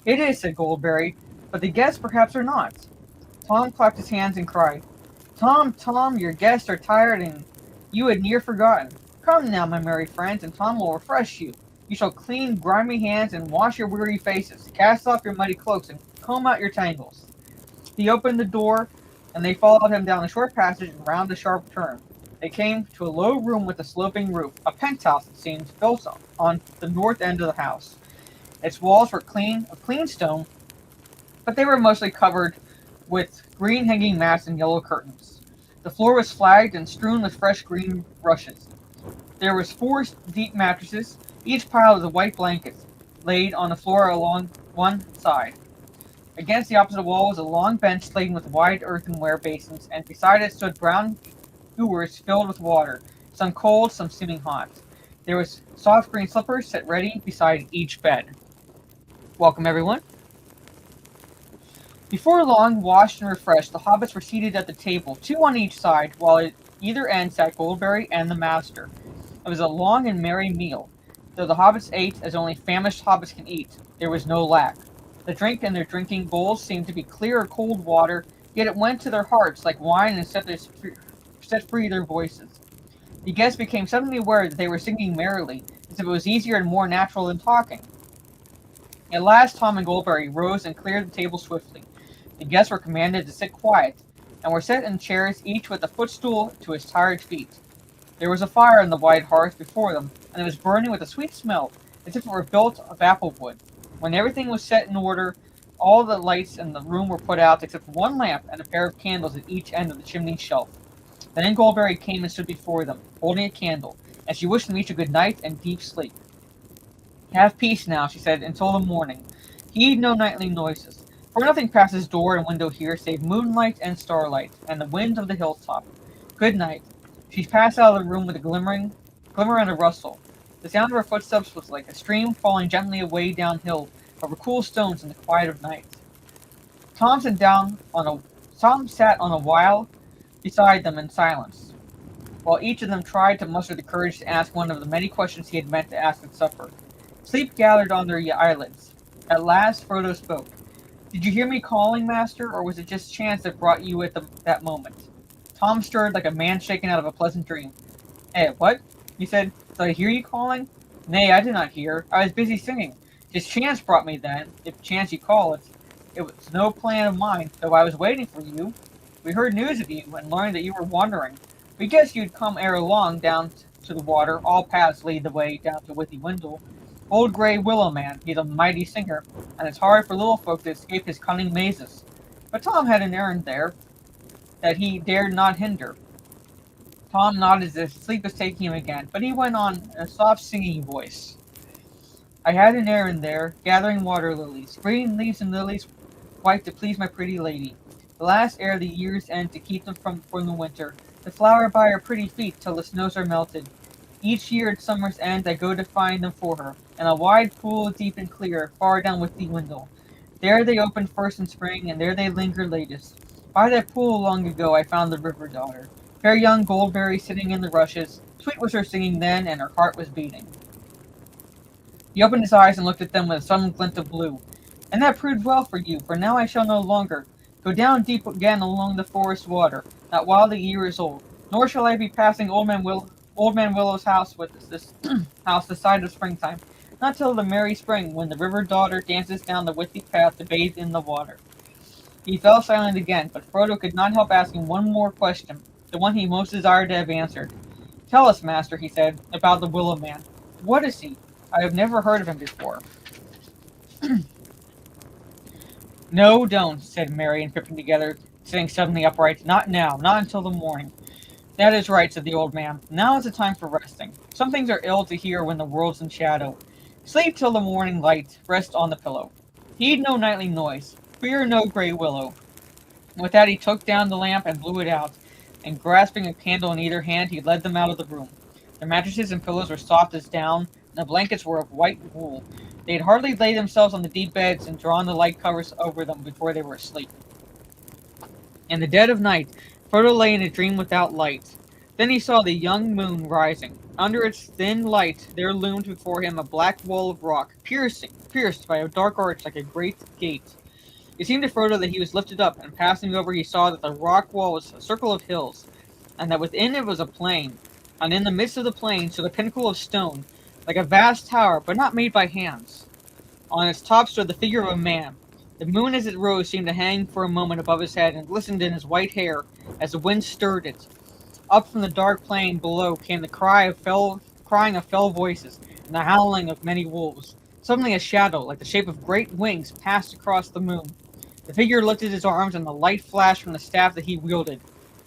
"It is," said Goldberry, "but the guests perhaps are not." Tom clapped his hands and cried, "Tom, Tom, your guests are tired and you had near forgotten. Come now, my merry friends, and Tom will refresh you. You shall clean grimy hands and wash your weary faces, cast off your muddy cloaks, and comb out your tangles." He opened the door, and they followed him down a short passage and round a sharp turn. They came to a low room with a sloping roof, a penthouse, it seemed, built on the north end of the house. Its walls were of clean stone, but they were mostly covered with green hanging mats and yellow curtains. The floor was flagged and strewn with fresh green rushes. There was 4 deep mattresses, each piled with white blankets, laid on the floor along one side. Against the opposite wall was a long bench laden with wide earthenware basins, and beside it stood brown ewers filled with water, some cold, some steaming hot. There was soft green slippers set ready beside each bed. Welcome, everyone. Before long, washed and refreshed, the hobbits were seated at the table, 2 on each side, while at either end sat Goldberry and the master. It was a long and merry meal. Though the hobbits ate as only famished hobbits can eat, there was no lack. The drink in their drinking bowls seemed to be clear cold water, yet it went to their hearts like wine and set free their voices. The guests became suddenly aware that they were singing merrily, as if it was easier and more natural than talking. At last Tom and Goldberry rose and cleared the table swiftly. The guests were commanded to sit quiet, and were set in chairs, each with a footstool to his tired feet. There was a fire on the wide hearth before them, and it was burning with a sweet smell, as if it were built of apple wood. When everything was set in order, all the lights in the room were put out except one lamp and a pair of candles at each end of the chimney shelf. Then Goldberry came and stood before them, holding a candle, and she wished them each a good night and deep sleep. Have peace now, she said, until the morning. Heed no nightly noises, for nothing passes door and window here save moonlight and starlight, and the wind of the hilltop. Good night. She passed out of the room with a glimmer and a rustle. The sound of her footsteps was like a stream falling gently away downhill over cool stones in the quiet of night. Tom sat on a while beside them in silence, while each of them tried to muster the courage to ask one of the many questions he had meant to ask at supper. Sleep gathered on their eyelids. At last Frodo spoke. "Did you hear me calling, Master, or was it just chance that brought you at that moment?" Tom stirred like a man shaken out of a pleasant dream. What?" he said. "Did I hear you calling?" "Nay, I did not hear. I was busy singing. Just chance brought me then, if chance you call it. It was no plan of mine, though I was waiting for you. We heard news of you, and learned that you were wandering. We guessed you'd come ere long down to the water. All paths lead the way down to Withywindle. Old Grey Willow Man, he's a mighty singer, and it's hard for little folk to escape his cunning mazes. But Tom had an errand there that he dared not hinder." Tom nodded as if sleep was taking him again, but he went on in a soft singing voice. "I had an errand there, gathering water lilies, green leaves and lilies white to please my pretty lady. The last ere the year's end to keep them from the winter, to flower by her pretty feet till the snows are melted. Each year at summer's end I go to find them for her, in a wide pool deep and clear, far down Withywindle. There they opened first in spring, and there they linger latest. By that pool long ago I found the river daughter, fair young Goldberry sitting in the rushes. Sweet was her singing then, and her heart was beating." He opened his eyes and looked at them with a sudden glint of blue. "And that proved well for you, for now I shall no longer go down deep again along the forest water, not while the year is old, nor shall I be passing Old Man Willow's house with this house the side of springtime, not till the merry spring, when the river daughter dances down the Withy path to bathe in the water." He fell silent again, but Frodo could not help asking one more question, the one he most desired to have answered. "Tell us, Master," he said, "about the Willow Man. What is he? I have never heard of him before." "No, don't," said Merry and Pippin together, sitting suddenly upright. "Not now, not until the morning." "That is right," said the old man. "Now is the time for resting. Some things are ill to hear when the world's in shadow. Sleep till the morning light, rest on the pillow. Heed no nightly noise, fear no grey willow." With that he took down the lamp and blew it out, and grasping a candle in either hand, he led them out of the room. Their mattresses and pillows were soft as down, and the blankets were of white wool. They had hardly laid themselves on the deep beds and drawn the light covers over them before they were asleep. In the dead of night, Frodo lay in a dream without light. Then he saw the young moon rising. Under its thin light there loomed before him a black wall of rock, pierced by a dark arch like a great gate. It seemed to Frodo that he was lifted up, and passing over he saw that the rock wall was a circle of hills, and that within it was a plain, and in the midst of the plain stood a pinnacle of stone, like a vast tower, but not made by hands. On its top stood the figure of a man. The moon as it rose seemed to hang for a moment above his head and glistened in his white hair as the wind stirred it. Up from the dark plain below came the crying of fell voices and the howling of many wolves. Suddenly a shadow, like the shape of great wings, passed across the moon. The figure lifted his arms and the light flashed from the staff that he wielded.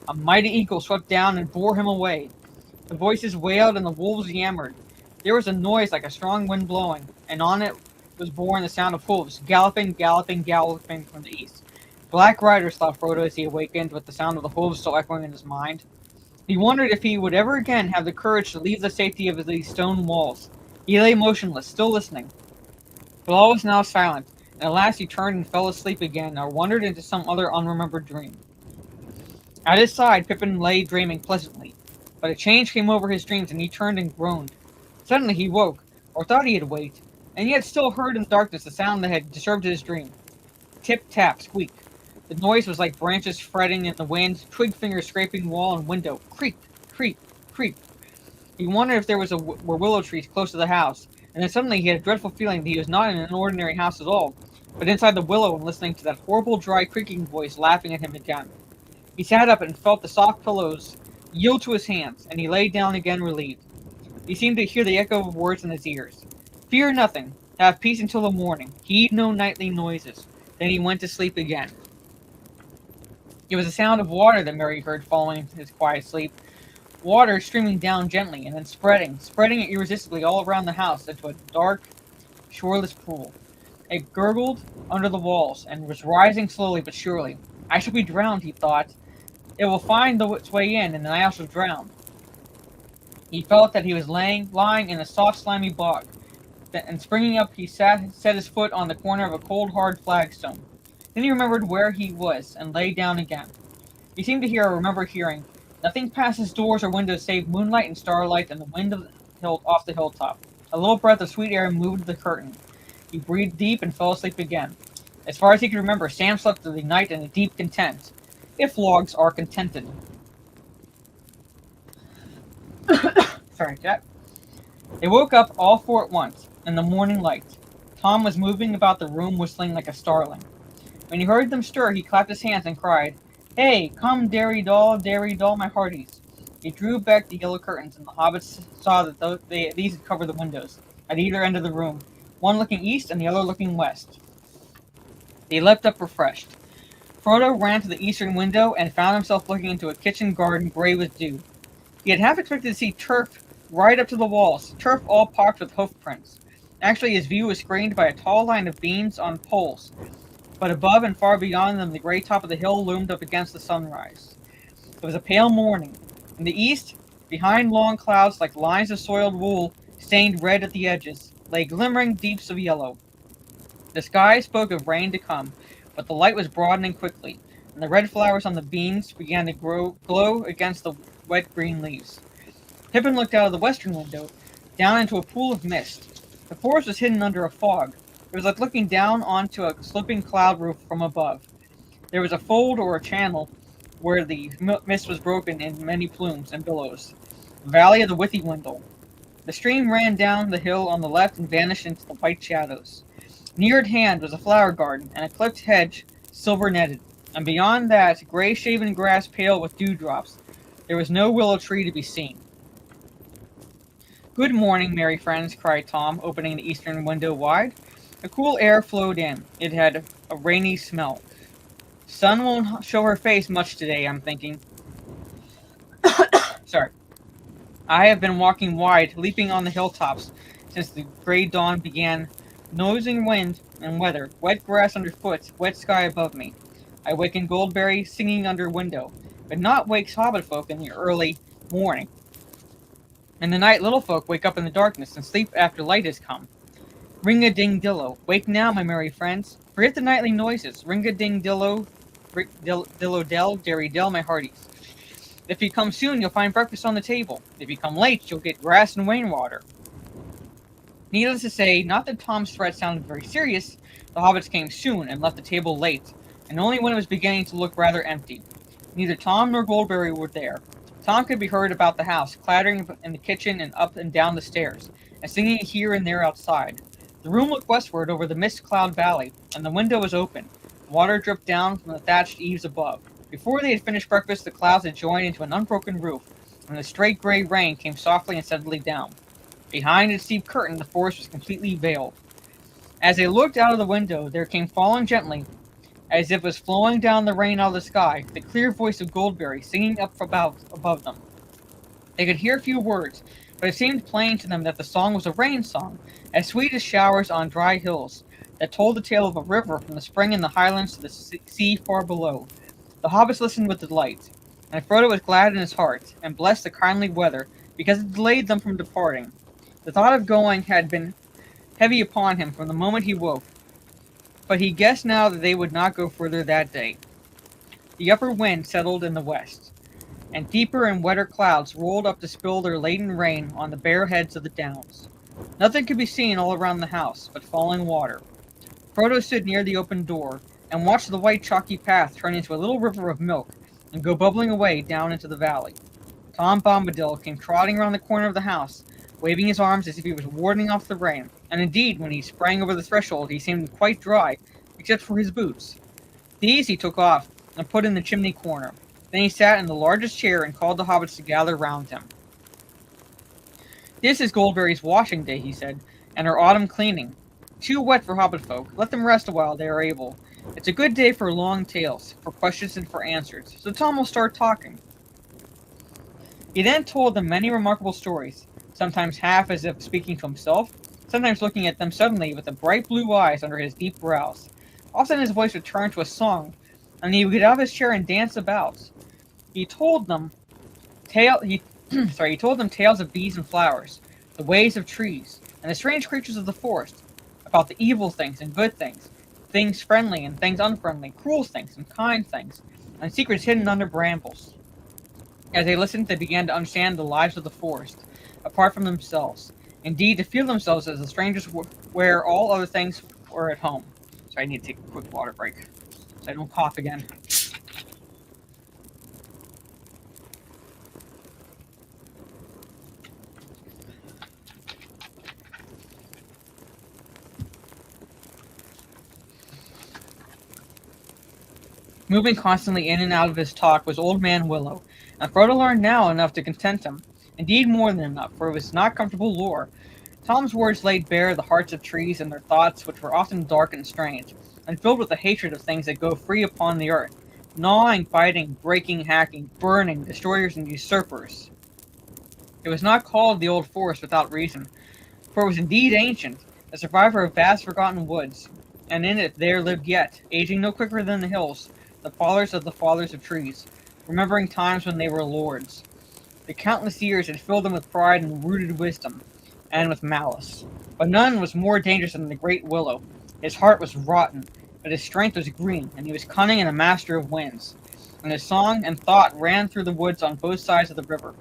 A mighty eagle swept down and bore him away. The voices wailed and the wolves yammered. There was a noise like a strong wind blowing, and on it was borne the sound of hooves, galloping, galloping, galloping from the east. Black riders, thought Frodo as he awakened, with the sound of the hooves still echoing in his mind. He wondered if he would ever again have the courage to leave the safety of these stone walls. He lay motionless, still listening. But all was now silent, and at last he turned and fell asleep again, or wandered into some other unremembered dream. At his side, Pippin lay dreaming pleasantly, but a change came over his dreams, and he turned and groaned. Suddenly he woke, or thought he had waked, and yet still heard in the darkness the sound that had disturbed his dream. Tip, tap, squeak. The noise was like branches fretting in the wind, twig fingers scraping wall and window. Creak, creak, creak. He wondered if there were willow trees close to the house, and then suddenly he had a dreadful feeling that he was not in an ordinary house at all, but inside the willow and listening to that horrible dry creaking voice laughing at him again. He sat up and felt the soft pillows yield to his hands, and he lay down again relieved. He seemed to hear the echo of words in his ears. Fear nothing. Have peace until the morning. Heed no nightly noises. Then he went to sleep again. It was the sound of water that Merry heard following his quiet sleep. Water streaming down gently and then spreading irresistibly all around the house into a dark, shoreless pool. It gurgled under the walls and was rising slowly but surely. I shall be drowned, he thought. It will find its way in, and then I shall drown. He felt that he was lying in a soft, slimy bog, and springing up, he set his foot on the corner of a cold, hard flagstone. Then he remembered where he was, and lay down again. He seemed to remember hearing, nothing passes doors or windows save moonlight and starlight and the wind off the hilltop. A little breath of sweet air moved the curtain. He breathed deep and fell asleep again. As far as he could remember, Sam slept through the night in a deep content, if logs are contented. Sorry, Jack. They woke up all four at once, in the morning light. Tom was moving about the room whistling like a starling. When he heard them stir, he clapped his hands and cried, "Hey, come, dairy doll, my hearties." He drew back the yellow curtains, and the hobbits saw that these had covered the windows, at either end of the room, one looking east and the other looking west. They leapt up refreshed. Frodo ran to the eastern window and found himself looking into a kitchen garden gray with dew. He had half expected to see turf right up to the walls, turf all pocked with hoof prints. Actually, his view was screened by a tall line of beams on poles, but above and far beyond them the gray top of the hill loomed up against the sunrise. It was a pale morning. In the east, behind long clouds like lines of soiled wool stained red at the edges, lay glimmering deeps of yellow. The sky spoke of rain to come, but the light was broadening quickly, and the red flowers on the beams began to glow against the wet green leaves. Pippin looked out of the western window, down into a pool of mist. The forest was hidden under a fog. It was like looking down onto a sloping cloud roof from above. There was a fold or a channel where the mist was broken in many plumes and billows. The valley of the Withywindle. The stream ran down the hill on the left and vanished into the white shadows. Near at hand was a flower garden and a clipped hedge, silver-netted, and beyond that, gray-shaven grass pale with dewdrops. There was no willow tree to be seen. "Good morning, merry friends," cried Tom, opening the eastern window wide. A cool air flowed in. It had a rainy smell. "Sun won't show her face much today, I'm thinking." Sorry. "I have been walking wide, leaping on the hilltops, since the gray dawn began. Nosing wind and weather, wet grass underfoot, wet sky above me. I waken Goldberry singing under window, but not wakes hobbit folk in the early morning. In the night little folk wake up in the darkness and sleep after light has come. Ring-a-ding-dillo, wake now, my merry friends. Forget the nightly noises. Ring-a-ding-dillo, dillo-dell, derry-dell, my hearties. If you come soon, you'll find breakfast on the table. If you come late, you'll get grass and rainwater." Needless to say, not that Tom's threat sounded very serious, the hobbits came soon and left the table late, and only when it was beginning to look rather empty. Neither Tom nor Goldberry were there. Tom could be heard about the house, clattering in the kitchen and up and down the stairs, and singing here and there outside. The room looked westward over the mist-cloud valley, and the window was open. Water dripped down from the thatched eaves above. Before they had finished breakfast, the clouds had joined into an unbroken roof, and the straight gray rain came softly and steadily down. Behind its deep curtain, the forest was completely veiled. As they looked out of the window, there came falling gently, as if it was flowing down the rain out of the sky, the clear voice of Goldberry singing up above them. They could hear few words, but it seemed plain to them that the song was a rain song, as sweet as showers on dry hills, that told the tale of a river from the spring in the highlands to the sea far below. The hobbits listened with delight, and Frodo was glad in his heart, and blessed the kindly weather, because it delayed them from departing. The thought of going had been heavy upon him from the moment he woke, but he guessed now that they would not go further that day. The upper wind settled in the west, and deeper and wetter clouds rolled up to spill their laden rain on the bare heads of the downs. Nothing could be seen all around the house but falling water. Frodo stood near the open door, and watched the white chalky path turn into a little river of milk, and go bubbling away down into the valley. Tom Bombadil came trotting around the corner of the house, waving his arms as if he was warding off the rain, and indeed, when he sprang over the threshold, he seemed quite dry, except for his boots. These he took off, and put in the chimney corner. Then he sat in the largest chair and called the hobbits to gather round him. "This is Goldberry's washing day," he said, "and her autumn cleaning. Too wet for hobbit folk. Let them rest a while they are able. It's a good day for long tales, for questions and for answers, so Tom will start talking." He then told them many remarkable stories, sometimes half as if speaking to himself, sometimes looking at them suddenly with the bright blue eyes under his deep brows. Often his voice would turn to a song, and he would get out of his chair and dance about. He told them he told them tales of bees and flowers, the ways of trees, and the strange creatures of the forest, about the evil things and good things, things friendly and things unfriendly, cruel things and kind things, and secrets hidden under brambles. As they listened, they began to understand the lives of the forest, apart from themselves. Indeed, to feel themselves as the strangers where all other things were at home. So I need to take a quick water break, so I don't cough again. Moving constantly in and out of his talk was Old Man Willow, and Frodo learned now enough to content him. Indeed, more than enough, for it was not comfortable lore. Tom's words laid bare the hearts of trees and their thoughts, which were often dark and strange, and filled with the hatred of things that go free upon the earth, gnawing, biting, breaking, hacking, burning, destroyers and usurpers. It was not called the Old Forest without reason, for it was indeed ancient, a survivor of vast forgotten woods, and in it there lived yet, aging no quicker than the hills, the fathers of trees, remembering times when they were lords. The countless years had filled them with pride and rooted wisdom, and with malice. But none was more dangerous than the great willow. His heart was rotten, but his strength was green, and he was cunning and a master of winds. And his song and thought ran through the woods on both sides of the river.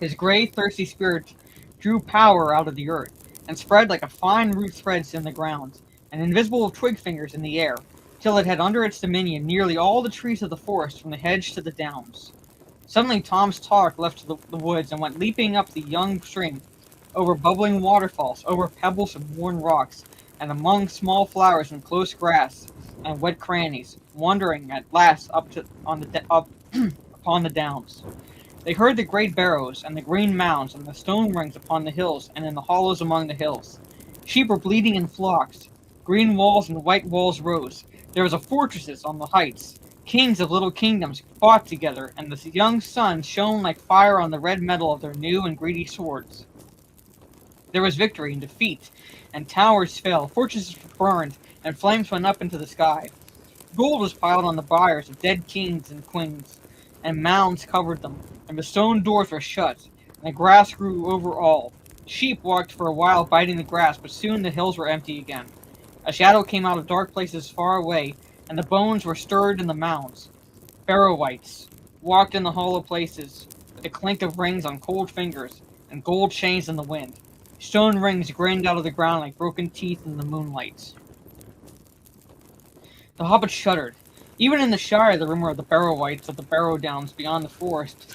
His gray, thirsty spirit drew power out of the earth, and spread like a fine root threads in the ground, and invisible twig fingers in the air, till it had under its dominion nearly all the trees of the forest from the hedge to the downs. Suddenly Tom's talk left the woods and went leaping up the young stream, over bubbling waterfalls, over pebbles and worn rocks, and among small flowers and close grass and wet crannies, wandering at last up upon the downs. They heard the great barrows and the green mounds and the stone rings upon the hills and in the hollows among the hills. Sheep were bleating in flocks. Green walls and white walls rose. There was a fortresses on the heights. Kings of little kingdoms fought together, and the young sun shone like fire on the red metal of their new and greedy swords. There was victory and defeat, and towers fell, fortresses were burned, and flames went up into the sky. Gold was piled on the biers of dead kings and queens, and mounds covered them, and the stone doors were shut, and the grass grew over all. Sheep walked for a while biting the grass, but soon the hills were empty again. A shadow came out of dark places far away, and the bones were stirred in the mounds. Barrow-wights walked in the hollow places, with the clink of rings on cold fingers, and gold chains in the wind. Stone rings grinned out of the ground like broken teeth in the moonlight. The hobbits shuddered. Even in the Shire, the rumor of the Barrow-wights of the Barrow Downs beyond the forest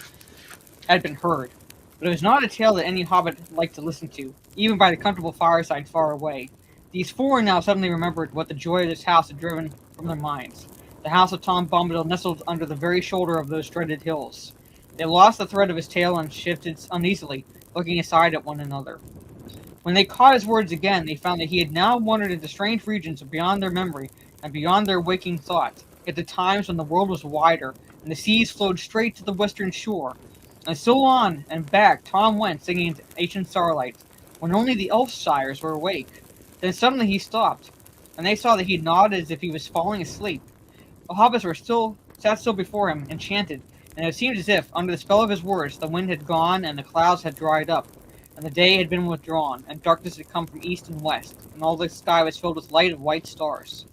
had been heard, but it was not a tale that any hobbit liked to listen to, even by the comfortable fireside far away. These four now suddenly remembered what the joy of this house had driven from their minds. The house of Tom Bombadil nestled under the very shoulder of those dreaded hills. They lost the thread of his tale and shifted uneasily, looking aside at one another. When they caught his words again, they found that he had now wandered into strange regions beyond their memory and beyond their waking thought, at the times when the world was wider, and the seas flowed straight to the western shore, And so on and back Tom went, singing into ancient starlight, when only the elf Shires were awake. Then suddenly he stopped, and they saw that he nodded as if he was falling asleep. The hobbits sat still before him, enchanted, and it seemed as if, under the spell of his words, the wind had gone and the clouds had dried up, and the day had been withdrawn, and darkness had come from east and west, and all the sky was filled with light of white stars.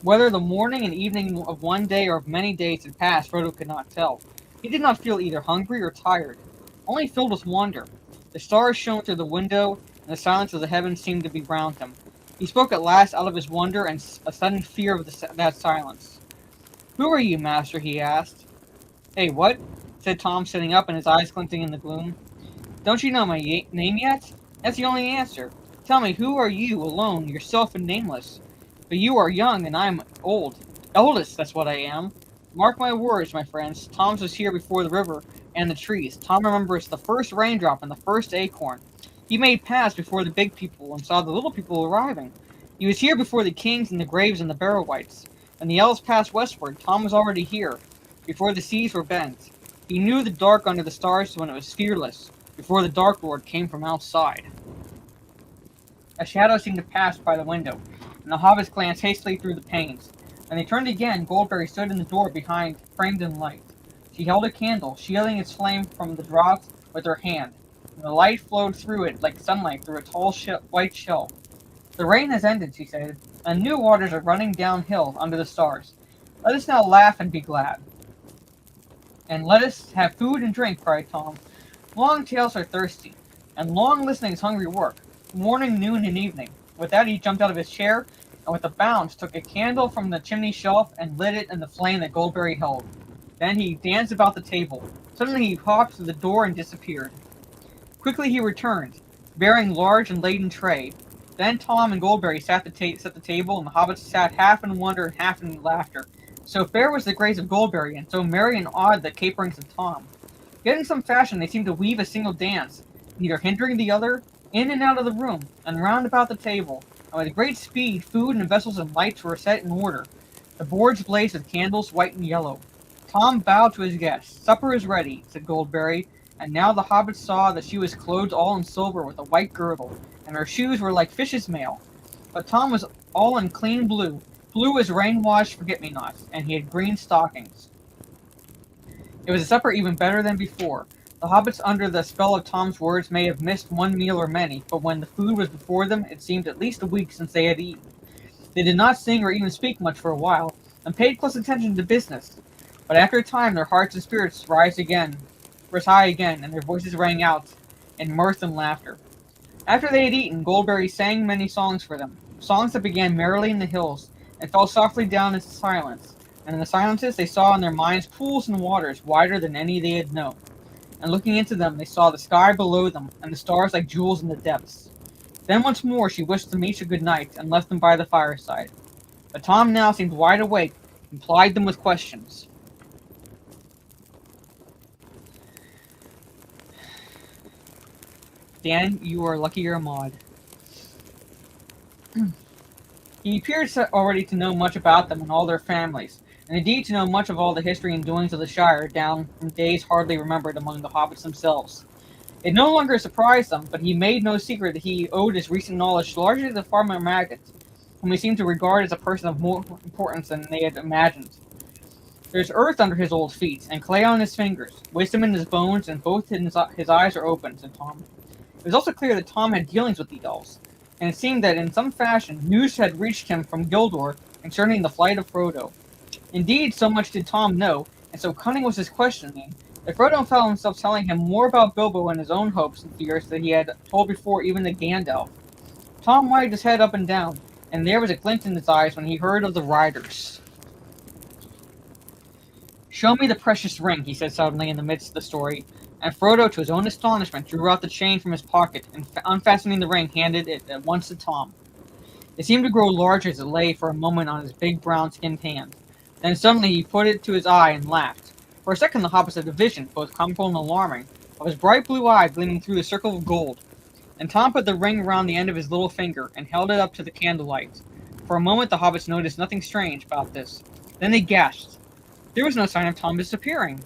Whether the morning and evening of one day or of many days had passed, Frodo could not tell. He did not feel either hungry or tired, only filled with wonder. The stars shone through the window, and the silence of the heavens seemed to be round him. He spoke at last out of his wonder and a sudden fear of that silence. "Who are you, master?" he asked. "Hey, what?" said Tom, sitting up and his eyes glinting in the gloom. "Don't you know my name yet? That's the only answer. Tell me, who are you, alone, yourself and nameless? But you are young, and I am old. Eldest, that's what I am. Mark my words, my friends. Tom's was here before the river and the trees. Tom remembers the first raindrop and the first acorn. He made paths before the big people and saw the little people arriving. He was here before the kings and the graves and the barrow-wights. When the elves passed westward, Tom was already here, before the seas were bent. He knew the dark under the stars when it was fearless, before the Dark Lord came from outside." A shadow seemed to pass by the window, and the hobbits glanced hastily through the panes. When they turned again, Goldberry stood in the door behind, framed in light. She held a candle, shielding its flame from the draught with her hand, and the light flowed through it like sunlight through a tall white shell. "The rain has ended," she said, "and new waters are running downhill under the stars. Let us now laugh and be glad." "And let us have food and drink," cried Tom. "Long tales are thirsty, and long listening is hungry work, morning, noon, and evening." With that he jumped out of his chair, and with a bound took a candle from the chimney shelf and lit it in the flame that Goldberry held. Then he danced about the table. Suddenly he hopped through the door and disappeared. Quickly he returned, bearing large and laden tray. Then Tom and Goldberry set the table, and the hobbits sat half in wonder and half in laughter. So fair was the grace of Goldberry, and so merry and odd the caperings of Tom. Yet in some fashion they seemed to weave a single dance, neither hindering the other, in and out of the room, and round about the table, and with great speed food and vessels and lights were set in order. The boards blazed with candles white and yellow. Tom bowed to his guests. "Supper is ready," said Goldberry, and now the hobbits saw that she was clothed all in silver with a white girdle, and her shoes were like fish's mail. But Tom was all in clean blue as rain-washed forget-me-nots, and he had green stockings. It was a supper even better than before. The hobbits, under the spell of Tom's words, may have missed one meal or many, but when the food was before them, it seemed at least a week since they had eaten. They did not sing or even speak much for a while, and paid close attention to business. But after a time, their hearts and spirits rose high again, and their voices rang out in mirth and laughter. After they had eaten, Goldberry sang many songs for them, songs that began merrily in the hills, and fell softly down into silence. And in the silences they saw in their minds pools and waters wider than any they had known. And looking into them, they saw the sky below them, and the stars like jewels in the depths. Then once more she wished them each a good night, and left them by the fireside. But Tom now seemed wide awake, and plied them with questions. "Dan, you are lucky you're a mod." He appeared already to know much about them and all their families, and indeed to know much of all the history and doings of the Shire, down from days hardly remembered among the hobbits themselves. It no longer surprised them, but he made no secret that he owed his recent knowledge largely to the farmer Maggot, whom he seemed to regard as a person of more importance than they had imagined. There's earth under his old feet, and clay on his fingers, wisdom in his bones, and both his eyes are open, said Tom. It was also clear that Tom had dealings with the elves, and it seemed that in some fashion news had reached him from Gildor concerning the flight of Frodo. Indeed, so much did Tom know, and so cunning was his questioning, that Frodo found himself telling him more about Bilbo and his own hopes and fears than he had told before even to Gandalf. Tom wagged his head up and down, and there was a glint in his eyes when he heard of the riders. "Show me the precious ring," he said suddenly in the midst of the story, and Frodo, to his own astonishment, drew out the chain from his pocket, and unfastening the ring, handed it at once to Tom. It seemed to grow larger as it lay for a moment on his big brown-skinned hand. Then suddenly he put it to his eye and laughed. For a second the hobbits had a vision, both comical and alarming, of his bright blue eye gleaming through the circle of gold. And Tom put the ring around the end of his little finger, and held it up to the candlelight. For a moment the hobbits noticed nothing strange about this. Then they gasped. There was no sign of Tom disappearing.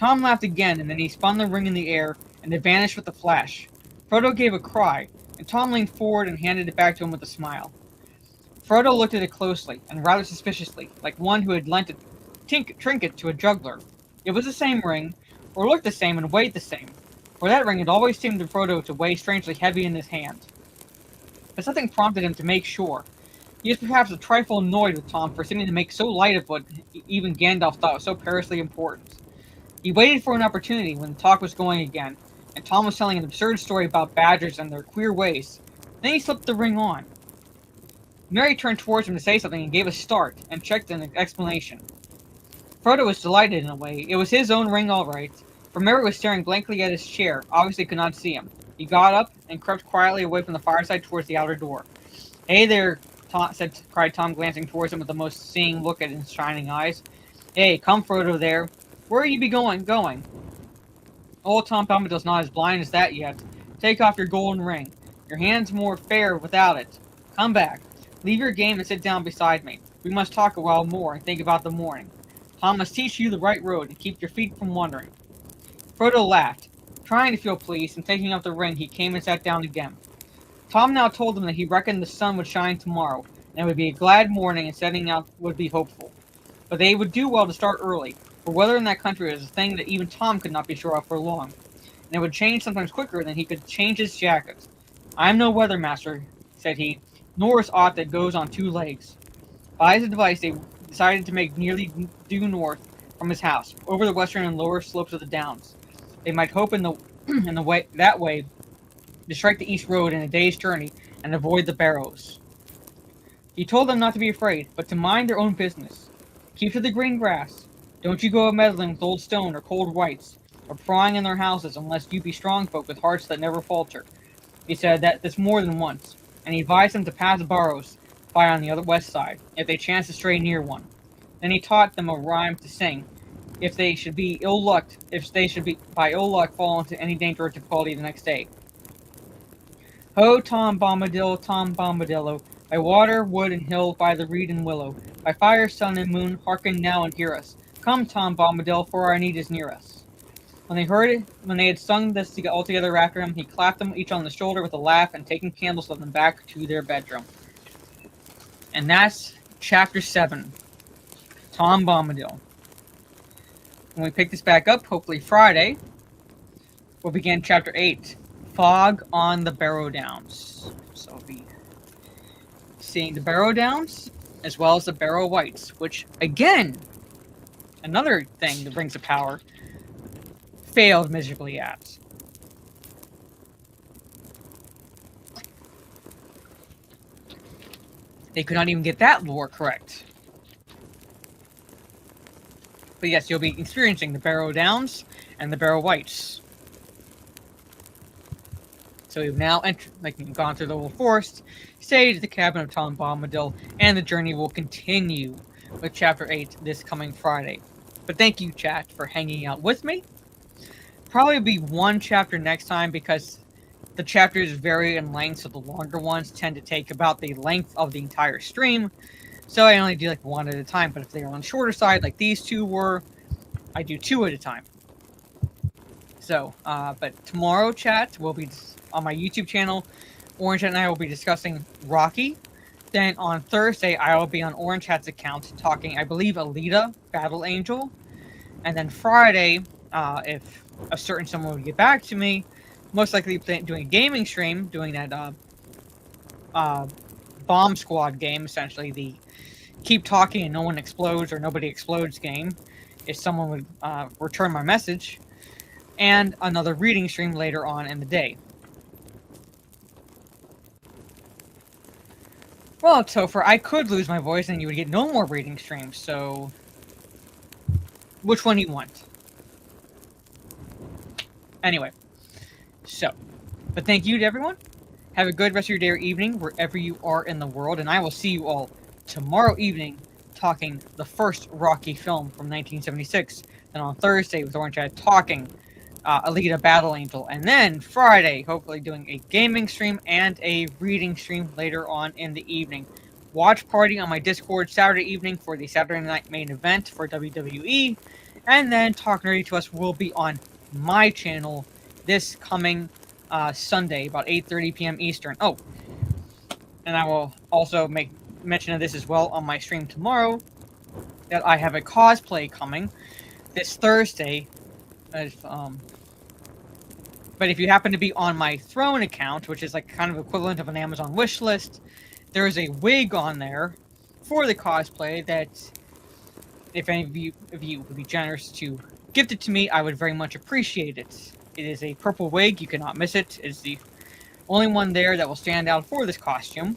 Tom laughed again, and then he spun the ring in the air, and it vanished with a flash. Frodo gave a cry, and Tom leaned forward and handed it back to him with a smile. Frodo looked at it closely, and rather suspiciously, like one who had lent a trinket to a juggler. It was the same ring, or looked the same and weighed the same, for that ring had always seemed to Frodo to weigh strangely heavy in his hand. But something prompted him to make sure. He was perhaps a trifle annoyed with Tom for seeming to make so light of what even Gandalf thought was so perilously important. He waited for an opportunity when the talk was going again, and Tom was telling an absurd story about badgers and their queer ways. Then he slipped the ring on. Merry turned towards him to say something and gave a start, and checked an explanation. Frodo was delighted in a way. It was his own ring all right, for Merry was staring blankly at his chair, obviously could not see him. He got up and crept quietly away from the fireside towards the outer door. "Hey there," cried Tom, glancing towards him with the most seeing look at his shining eyes. "Hey, come, Frodo there. Where you be going? Old Tom Bombadil's not as blind as that yet. Take off your golden ring. Your hand's more fair without it. Come back. Leave your game and sit down beside me. We must talk a while more and think about the morning. Tom must teach you the right road and keep your feet from wandering." Frodo laughed, trying to feel pleased, and taking off the ring, he came and sat down again. Tom now told them that he reckoned the sun would shine tomorrow, and it would be a glad morning, and setting out would be hopeful. But they would do well to start early, for weather in that country was a thing that even Tom could not be sure of for long, and it would change sometimes quicker than he could change his jacket. "I am no weather master," said he, "nor is aught that goes on two legs." By his advice, they decided to make nearly due north from his house, over the western and lower slopes of the downs. They might hope in the way to strike the east road in a day's journey and avoid the barrows. He told them not to be afraid, but to mind their own business. Keep to the green grass. Don't you go meddling with old stone or cold whites, or prying in their houses unless you be strong folk with hearts that never falter. He said this more than once, and he advised them to pass the barrows by on the other west side, if they chanced to stray near one. Then he taught them a rhyme to sing, if they should by ill luck fall into any danger or difficulty the next day. "Ho, Tom Bombadillo, by water, wood, and hill, by the reed and willow, by fire, sun, and moon, hearken now and hear us. Come, Tom Bombadil, for our need is near us." When they had sung this all together after him, he clapped them each on the shoulder with a laugh, and taking candles led them back to their bedroom. And that's Chapter 7, Tom Bombadil. When we pick this back up, hopefully Friday, we'll begin Chapter 8, Fog on the Barrow Downs. So we'll be seeing the Barrow Downs, as well as the Barrow Wights, which, again, another thing that brings the power, failed miserably at. They could not even get that lore correct. But yes, you'll be experiencing the Barrow Downs and the Barrow Wights. So we've now gone through the little forest, stayed at the cabin of Tom Bombadil, and the journey will continue with Chapter 8 this coming Friday. But thank you, chat, for hanging out with me. Probably be one chapter next time because the chapters vary in length, so the longer ones tend to take about the length of the entire stream. So I only do one at a time, but if they're on the shorter side, like these two were, I do two at a time. So, but tomorrow, chat, will be on my YouTube channel. Orange and I will be discussing Rocky. Then on Thursday, I will be on Orange Hat's account talking, I believe, Alita, Battle Angel. And then Friday, if a certain someone would get back to me, most likely doing a gaming stream, doing that Bomb Squad game, essentially the keep talking and no one explodes or nobody explodes game, if someone would return my message, and another reading stream later on in the day. Well, Topher, I could lose my voice and you would get no more reading streams, so which one do you want? Anyway, but thank you to everyone. Have a good rest of your day or evening, wherever you are in the world, and I will see you all tomorrow evening talking the first Rocky film from 1976, and on Thursday with Orange Hat talking Alita Battle Angel, and then Friday, hopefully doing a gaming stream and a reading stream later on in the evening. Watch party on my Discord Saturday evening for the Saturday Night Main Event for WWE, And then Talk Nerdy to Us will be on my channel this coming Sunday, about 8:30 p.m. Eastern. Oh, and I will also make mention of this as well on my stream tomorrow, that I have a cosplay coming this Thursday. But if you happen to be on my Throne account, which is like kind of equivalent of an Amazon wish list, there is a wig on there for the cosplay that if any of you would be generous to gift it to me, I would very much appreciate it. It is a purple wig, you cannot miss it. It is the only one there that will stand out for this costume.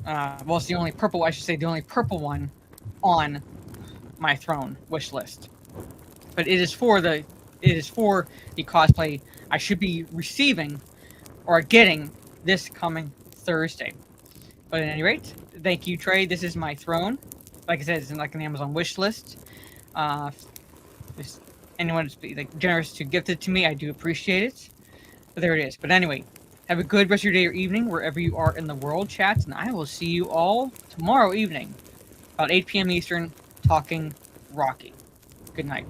Well, it's the only purple, I should say, the only purple one on my Throne wish list. But it is for the cosplay I should be receiving or getting this coming Thursday. But at any rate, thank you, Trey. This is my Throne. Like I said, it's in like an Amazon wish list. If anyone is like generous to gift it to me, I do appreciate it. But there it is. But anyway, have a good rest of your day or evening wherever you are in the world, chats, and I will see you all tomorrow evening, about 8 p.m. Eastern, talking Rocky. Good night.